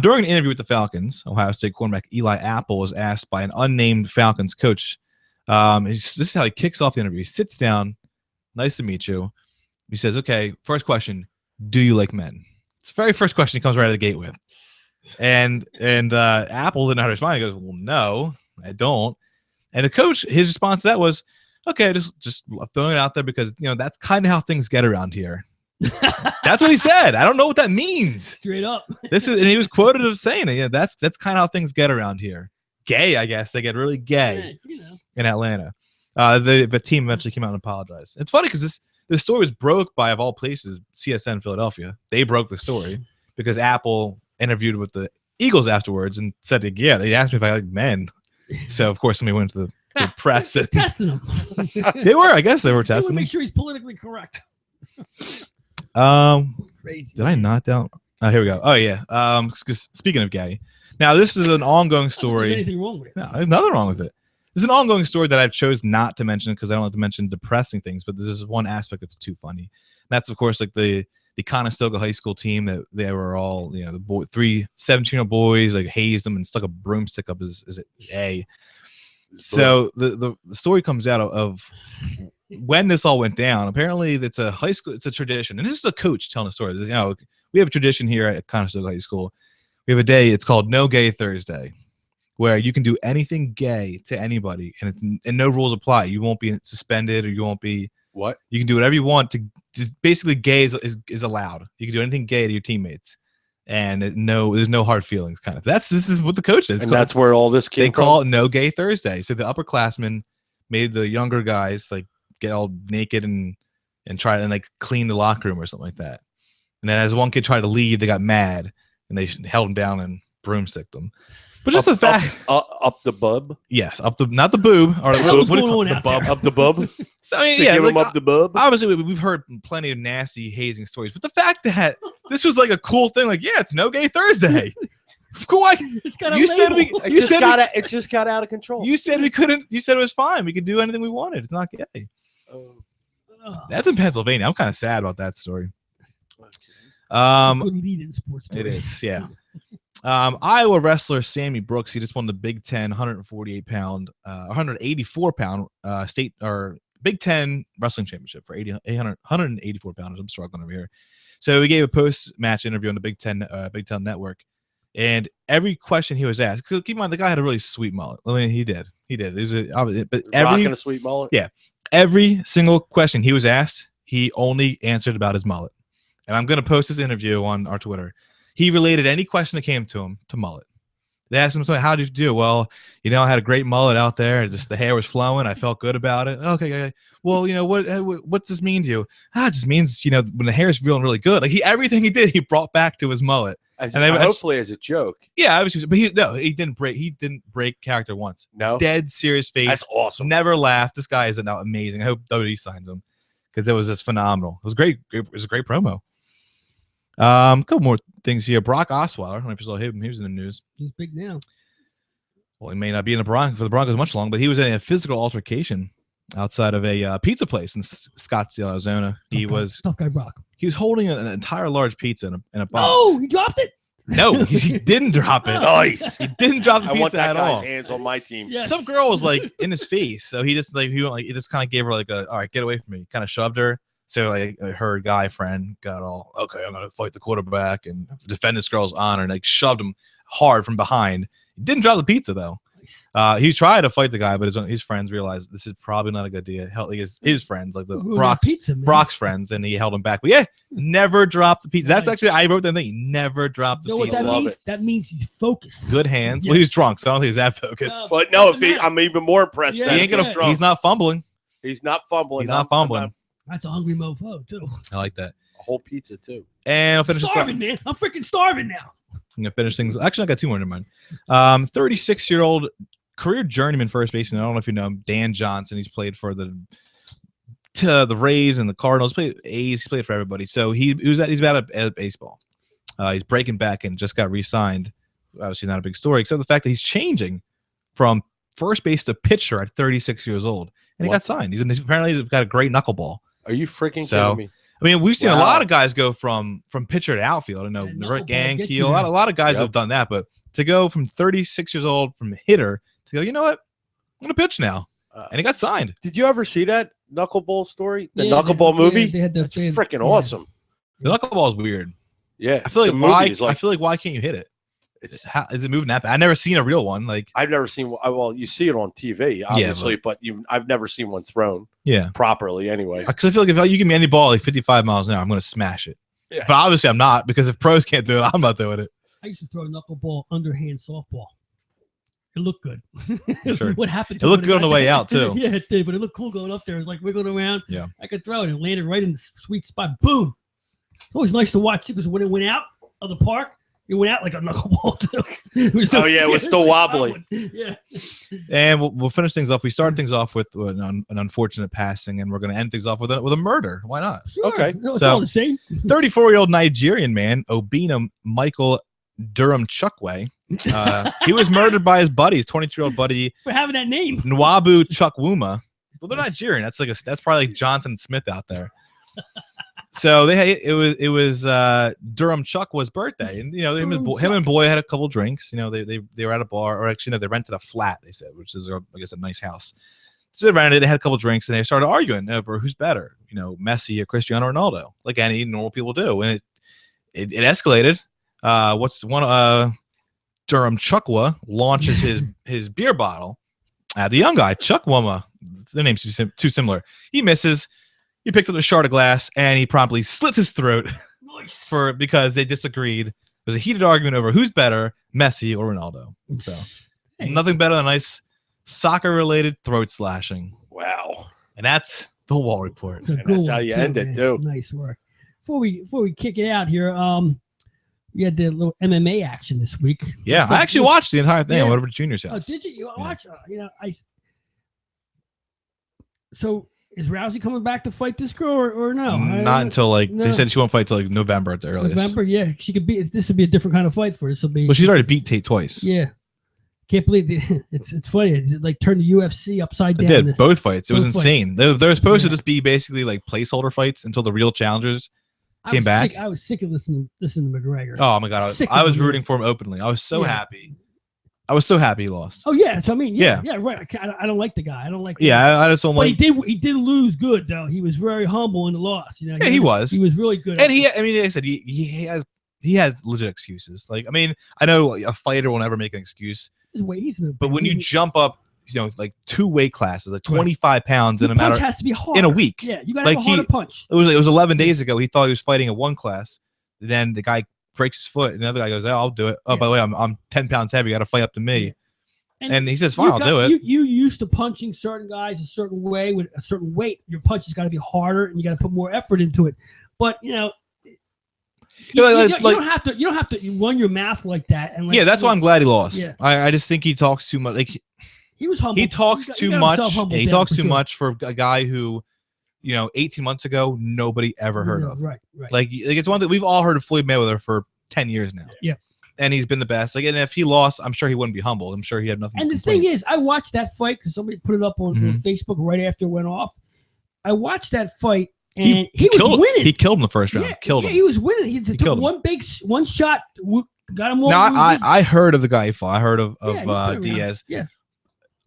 S4: During an interview with the Falcons, Ohio State quarterback Eli Apple was asked by an unnamed Falcons coach. This is how he kicks off the interview. He sits down. Nice to meet you. He says, "Okay, first question: do you like men?" It's the very first question he comes right out of the gate with. And Apple didn't know how to respond. He goes, "Well, no, I don't." And the coach, his response to that was, "Okay, just throwing it out there because that's kind of how things get around here." That's what he said. I don't know what that means.
S2: Straight up.
S4: And he was quoted as saying it. Yeah, that's kind of how things get around here. Gay, I guess. They get really gay in Atlanta. The team eventually came out and apologized. It's funny because this story was broke by, of all places, CSN Philadelphia. They broke the story because Apple interviewed with the Eagles afterwards and said, "Yeah, they asked me if I like men." So of course somebody went to the press and
S2: testing him.
S4: They were, I guess, they were testing him.
S2: Make sure he's politically correct.
S4: Crazy. Did I not down? Oh, here we go. Oh yeah. Speaking of gay, now this is an ongoing story.
S2: There's anything wrong with it?
S4: No, there's nothing wrong with it. There's an ongoing story that I've chose not to mention because I don't like to mention depressing things, but this is one aspect that's too funny. And that's of course like the Conestoga High School team that they were all, the 3 17-year-old boys like hazed them and stuck a broomstick up his A. So the story comes out of when this all went down. Apparently it's a high school, it's a tradition. And this is a coach telling the story. We have a tradition here at Conestoga High School. We have a day, it's called No Gay Thursday, where you can do anything gay to anybody and no rules apply. You won't be suspended or you won't be
S3: what?
S4: You can do whatever you want to basically gay is allowed. You can do anything gay to your teammates. And there's no hard feelings kind of. This is what the coach said.
S3: And that's where all this came from.
S4: They call it No Gay Thursday. So the upperclassmen made the younger guys like get all naked and try to like clean the locker room or something like that. And then as one kid tried to leave, they got mad and they held him down and broomsticked them. But just the fact
S3: up the bub.
S4: Yes, not the boob or
S3: the bub. Up the bub.
S4: So I mean,
S3: give him up the bub.
S4: Obviously, we've heard plenty of nasty hazing stories, but the fact that this was like a cool thing, like it's No Gay Thursday. Cool.
S2: It's got a label.
S3: It just got out of control.
S4: You said we couldn't. You said it was fine. We could do anything we wanted. It's not gay. That's in Pennsylvania. I'm kind of sad about that story.
S2: Good lead in sports.
S4: It is, yeah. Iowa wrestler Sammy Brooks, he just won the Big Ten 184 pound state or Big Ten wrestling championship for 184 pounders. I'm struggling over here. So he gave a post-match interview on the Big Ten Network, and every question he was asked, keep in mind the guy had a really sweet mullet. I mean, he did. But
S3: rocking a sweet mullet.
S4: Yeah, every single question he was asked, he only answered about his mullet. And I'm going to post this interview on our Twitter. He related any question that came to him to mullet. They asked him, "How did you do?" "Well, I had a great mullet out there. Just the hair was flowing. I felt good about it." Okay. "Well, what's this mean to you?" "It just means, when the hair is feeling really good." Like everything he did, he brought back to his mullet.
S3: Hopefully as a joke.
S4: Yeah, obviously, but he didn't break. He didn't break character once.
S3: No,
S4: dead serious face.
S3: That's awesome.
S4: Never laughed. This guy is now amazing. I hope WWE signs him because it was just phenomenal. It was great. It was a great promo. A couple more things here. Brock Osweiler. I don't know if you saw him. He was in the news.
S2: He's big now.
S4: Well, he may not be in the Broncos much long, but he was in a physical altercation outside of a pizza place in Scottsdale, Arizona.
S2: Tough guy Brock.
S4: He was holding an entire large pizza in a box.
S2: Oh, he dropped it.
S4: No, he didn't drop it.
S3: Nice.
S4: He didn't drop the pizza
S3: I want that
S4: at
S3: guy's
S4: all.
S3: hands on my team.
S2: Yes.
S4: Some girl was like in his face, so he just kind of gave her like all right, get away from me. Kind of shoved her. So like her guy friend got all, okay, I'm gonna fight the quarterback and defend this girl's honor, and like shoved him hard from behind. He didn't drop the pizza though. He tried to fight the guy, but his friends realized this is probably not a good idea. His friends, like Brock's friends, and he held him back. But yeah, never dropped the pizza. That's actually, I wrote that thing. He never dropped the pizza.
S2: What that means? That means he's focused.
S4: Good hands.
S2: Yeah.
S4: Well, he was drunk, so I don't think he was that focused.
S3: But no, I'm even more impressed.
S2: Yeah,
S3: that
S4: he ain't gonna.
S3: drunk.
S4: He's not fumbling.
S3: He's not fumbling.
S4: He's not fumbling.
S2: That's a hungry mofo too.
S4: I like that.
S3: A whole pizza too.
S4: And I'll finish
S2: Starving, man. I'm freaking starving now.
S4: I'm gonna finish things. Actually, I got two more in mind. 36-year-old career journeyman first baseman. I don't know if you know him, Dan Johnson. He's played for the Rays and the Cardinals. Played A's. He's played for everybody. So he's bad at baseball. He's breaking back and just got re-signed. Obviously, not a big story, except the fact that he's changing from first base to pitcher at 36 years old, and he got signed. Apparently he's got a great knuckleball.
S3: Are you freaking kidding me?
S4: I mean, we've seen a lot of guys go from pitcher to outfield. I know Rick Ankiel, a lot of guys have done that, but to go from 36 years old from hitter to go, you know what? I'm gonna pitch now, and he got signed.
S3: Did you ever see that knuckleball story? The knuckleball movie? That's freaking awesome.
S4: The knuckleball is weird.
S3: Yeah,
S4: I feel like why can't you hit it? Is it moving that bad? I've never seen a real one. Like
S3: I've never seen. Well, you see it on TV, obviously, but I've never seen one thrown. Properly anyway.
S4: Because I feel like if you give me any ball like 55 miles an hour, I'm going to smash it. Yeah. But obviously I'm not, because if pros can't do it, I'm not doing it.
S2: I used to throw knuckleball underhand softball. It looked good.
S4: Sure.
S2: What happened?
S4: It looked good on the way out too.
S2: Yeah, it did, but it looked cool going up there. It was like wiggling around.
S4: Yeah,
S2: I could throw it and it landed right in the sweet spot. Boom! It's always nice to watch because when it went out of the park, it went out like a knuckleball too. It was
S3: still wobbly.
S2: Yeah.
S4: And we'll finish things off. We started things off with an unfortunate passing, and we're going to end things off with a murder. Why not?
S2: Sure.
S3: Okay.
S2: No, it's all the same.
S4: 34-year-old Nigerian man, Obinna Michael Durham Chukwe. He was murdered by his buddy, his 22-year-old buddy,
S2: for having that name,
S4: Nwabu Chukwuma. Well, they're Nigerian. That's probably like Johnson Smith out there. So it was Durham Chukwa's birthday, and him and Boy had a couple drinks. They were at a bar, or actually no, they rented a flat. They said, which is I guess a nice house. So they rented. They had a couple drinks, and they started arguing over who's better, Messi or Cristiano Ronaldo, like any normal people do. And it escalated. Durham Chukwa launches his beer bottle at the young guy, Chukwuma. Their name's too similar. He misses. He picked up a shard of glass and he promptly slits his throat.
S2: Nice.
S4: Because they disagreed. There's a heated argument over who's better, Messi or Ronaldo. So nothing better than a nice soccer-related throat slashing.
S3: Wow.
S4: And that's the Wall Report.
S3: And that's how you end it too.
S2: Nice work. Before we kick it out here, we had the little MMA action this week.
S4: Yeah, I actually watched the entire thing on whatever Junior's house.
S2: Oh, did you? You watch? So is Rousey coming back to fight this girl or no?
S4: Not until they said she won't fight till November at the earliest.
S2: November, yeah. She could be. This would be a different kind of fight for her. This will be.
S4: Well, she's already beat Tate twice.
S2: Yeah. Can't believe it's funny. It like turned the UFC upside down.
S4: It did both fights. It was insane. They were supposed to just be basically like placeholder fights until the real challengers came back.
S2: I was sick of listening to McGregor.
S4: Oh my god, I was rooting for him openly. I was so happy. I was so happy he lost.
S2: Oh yeah, so I mean, yeah, right. I don't like the guy. I don't like.
S4: I just don't like.
S2: But he did lose good though. He was very humble in the loss.
S4: Yeah, he was.
S2: He was really good.
S4: And like I said, he has legit excuses. Like, I mean, I know a fighter will never make an excuse. But when you jump up, like 2 weight classes, like 25 pounds in a matter
S2: has to be hard
S4: in a week.
S2: Yeah, you got to have a harder punch.
S4: It was 11 days ago. He thought he was fighting in one class. Then the guy breaks his foot, and the other guy goes, "Oh, I'll do it." Oh, by the way, I'm 10 pounds heavy. You got to fight up to me. And he says, "Fine, I'll do it."
S2: You used to punching certain guys a certain way with a certain weight. Your punch has got to be harder, and you got to put more effort into it. But You don't have to. You don't have to run your mouth like that. And
S4: yeah, that's why I'm glad he lost.
S2: Yeah.
S4: I just think he talks too much. Like
S2: he was humble.
S4: He talks too much. Yeah, he talks too much for a guy who, 18 months ago nobody ever heard of.
S2: Right.
S4: Like it's one that we've all heard of Floyd Mayweather for 10 years now.
S2: Yeah.
S4: And he's been the best. Like, and if he lost, I'm sure he wouldn't be humble. I'm sure he had nothing.
S2: And the thing is, I watched that fight because somebody put it up on Facebook right after it went off. I watched that fight, and he was winning.
S4: He killed him the first round. Killed him.
S2: He was winning. He took one shot, got him.
S4: No, I heard of the guy he fought. I heard of Diaz.
S2: Yeah.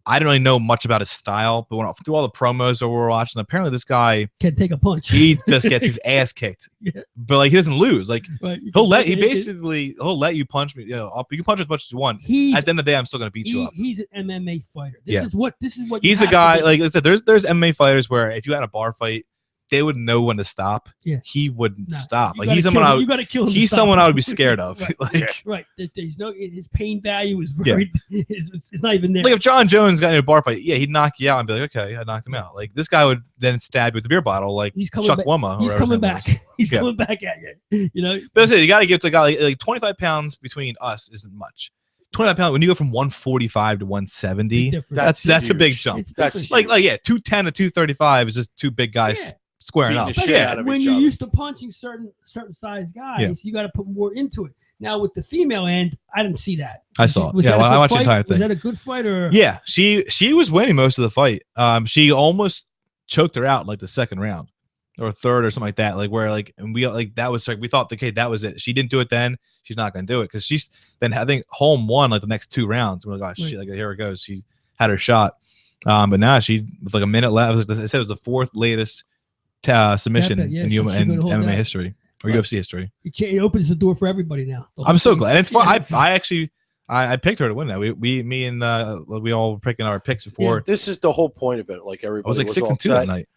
S4: I didn't really know much about his style, but through all the promos that we were watching, apparently this guy
S2: can take a punch.
S4: He just gets his ass kicked. Yeah. But like he doesn't lose. Like he'll let you punch me. You can punch as much as you want. At the end of the day, I'm still gonna beat you up.
S2: He's an MMA fighter. This is what
S4: he's a guy. Like I said, there's MMA fighters where if you had a bar fight, they would know when to stop.
S2: Yeah.
S4: He wouldn't stop. Like
S2: he's someone I
S4: would be scared of.
S2: Right. There's no his pain value is very it's not even there.
S4: Like if John Jones got in a bar fight, he'd knock you out and be like, okay, I knocked him out. Like this guy would then stab you with the beer bottle, like Chuck Wumma.
S2: He's coming back. He's coming back at you.
S4: But that's it. You got to give to a guy like 25 pounds between us isn't much. 25 pounds when you go from 145 to 170, that's a big jump. That's like 210 to 235 is just two big guys. Squaring up.
S2: When you're used to punching certain size guys, you got to put more into it. Now with the female end, I didn't see that.
S4: I saw it. I watched the entire thing.
S2: Was that a good fight or?
S4: Yeah, she was winning most of the fight. She almost choked her out in, like the second round or third or something like that. Like where and we that was like we thought that was it. She didn't do it then. She's not going to do it because she's then I think Holm won like the next 2 rounds. We're like, shit, like here it goes. She had her shot, but now she with like a minute left. I said it was the 4th latest submission in MMA history or UFC history.
S2: It opens the door for everybody now.
S4: I'm so glad. And it's fun. I picked her to win that. Me and we all were picking our picks before.
S3: This is the whole point of it. Like everybody
S4: I was like 6-2 that night.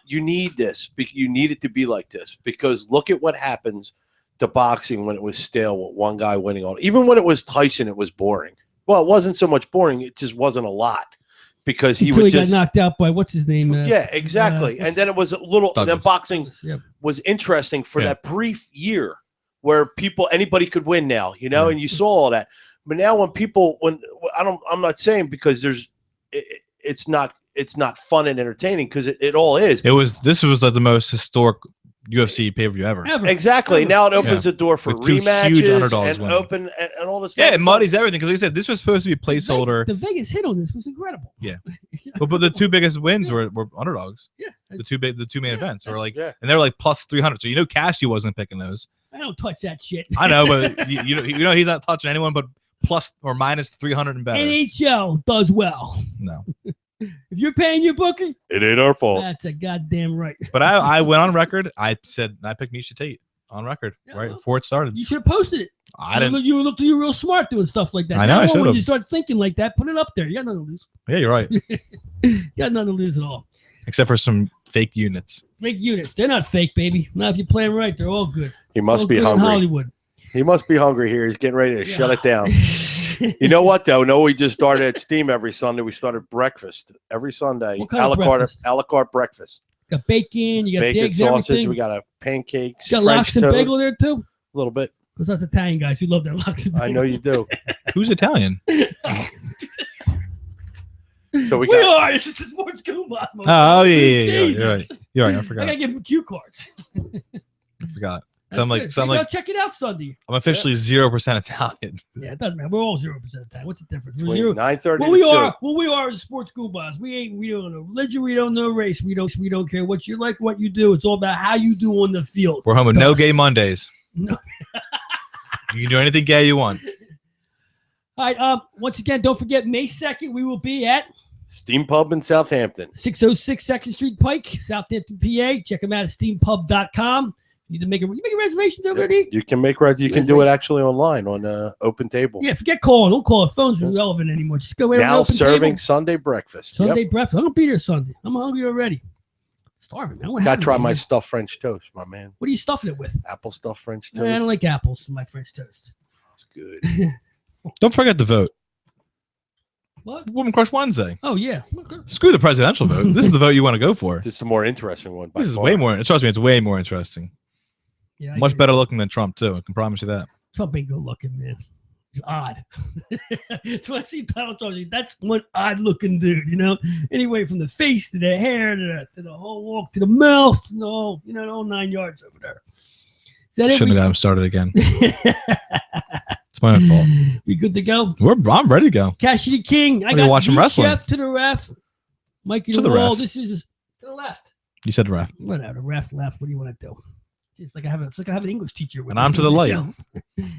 S3: You need this. You need it to be like this because look at what happens to boxing when it was stale with one guy winning all. Even when it was Tyson, it was boring. Well, it wasn't so much boring. It just wasn't a lot. Because he
S2: got knocked out by what's his name?
S3: Exactly. And then it was a little. Douglas. Then boxing was interesting for that brief year where anybody could win now, and you saw all that. But now I'm not saying because it's not fun and entertaining because it all is.
S4: This was like the most historic UFC pay-per-view ever.
S3: Exactly. Now it opens the door for rematches and all this stuff.
S4: Yeah, it muddies everything because like I said, this was supposed to be a placeholder.
S2: The Vegas hit on this was incredible.
S4: Yeah. but the 2 biggest wins were underdogs. Yeah. The two main events were like and they're like plus 300. So Cashy wasn't picking those.
S2: I don't touch that shit.
S4: I know, but he's not touching anyone but plus or minus 300 and better.
S2: NHL does well.
S4: No.
S2: If you're paying your booker,
S3: it ain't our fault.
S2: That's a goddamn right.
S4: But I went on record. I said I picked Miesha Tate on record right before it started.
S2: You should have posted it.
S4: I didn't.
S2: You looked real smart doing stuff like that.
S4: I know. I should have.
S2: When you start thinking like that, put it up there. You got nothing to lose.
S4: Yeah, you're right.
S2: You got nothing to lose at all.
S4: Except for some fake units.
S2: Fake units. They're not fake, baby. Not if you play them right. They're all good.
S3: He must be hungry.
S2: In Hollywood.
S3: He must be hungry here. He's getting ready to shut it down. You know what, though? No, we just started at Steam every Sunday. We started breakfast every Sunday.
S2: What kind of breakfast?
S3: A la carte breakfast.
S2: Got bacon. You got
S3: bacon,
S2: eggs,
S3: sausage.
S2: everything.
S3: We got a pancakes.
S2: You got lox and bagel there, too?
S3: A little bit.
S2: Because that's Italian guys. You love that lox and bagel.
S3: I know you do.
S4: Who's Italian?
S3: So we
S2: are. This is the Sports Goombahs.
S4: Oh, yeah. You're right. You're right. I forgot.
S2: I got to give them cue cards.
S4: I forgot.
S2: So check it out Sunday.
S4: I'm officially 0% Italian.
S2: Yeah, it doesn't matter. We're all 0% Italian. What's the difference?
S3: 9:30.
S2: We are the Sports Goombahs. We don't know religion. We don't know race. We don't care what you like, what you do. It's all about how you do on the field.
S4: We're home with no gay Mondays.
S2: No.
S4: You can do anything gay you want.
S2: All right. Once again, don't forget May 2nd. We will be at
S3: Steam Pub in Southampton,
S2: 606 2nd Street Pike, Southampton, PA. Check them out at steampub.com. You need to make reservations over there.
S3: You can make you can do it actually online on Open Table.
S2: Yeah, forget calling. Don't call it. Phones are irrelevant anymore. Just go in
S3: now
S2: Open
S3: serving
S2: Table.
S3: Sunday breakfast.
S2: Sunday breakfast. I'm gonna be there Sunday. I'm hungry already. Starving, man.
S3: Got to try my stuffed French toast, my man.
S2: What are you stuffing it with?
S3: Apple stuffed French toast.
S2: I don't like apples in my French toast.
S3: It's good.
S4: Don't forget to vote.
S2: What?
S4: Woman Crush Wednesday.
S2: Oh, yeah.
S4: Screw the presidential vote. This is the vote you want to go for.
S3: This is the more interesting one.
S4: This is way more. Trust me, it's way more interesting.
S2: Yeah,
S4: Much better looking than Trump too. I can promise you that.
S2: Trump ain't good looking, man. He's odd. That's when I see Donald Trump. That's one odd looking dude, you know. Anyway, from the face to the hair to the whole walk to the mouth, no, you know, all 9 yards over there.
S4: Shouldn't have got him started again. It's my own fault.
S2: We good to go?
S4: I'm ready to go.
S2: Cassidy King. I
S4: got watching wrestling.
S2: Chef to the ref. Mikey
S4: to
S2: the
S4: the
S2: wall.
S4: ref.
S2: This is to the left.
S4: You said the ref.
S2: Whatever. The ref left. What do you want to do? It's like I have an English teacher.
S4: And I'm to the light.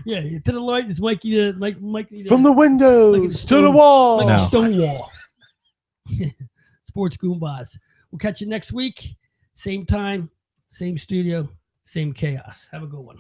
S2: Yeah, to the light is Mikey. Mikey
S3: From the windows to the wall.
S2: Like
S4: No.
S2: a stone wall. Sports Goombahs. We'll catch you next week. Same time, same studio, same chaos. Have a good one.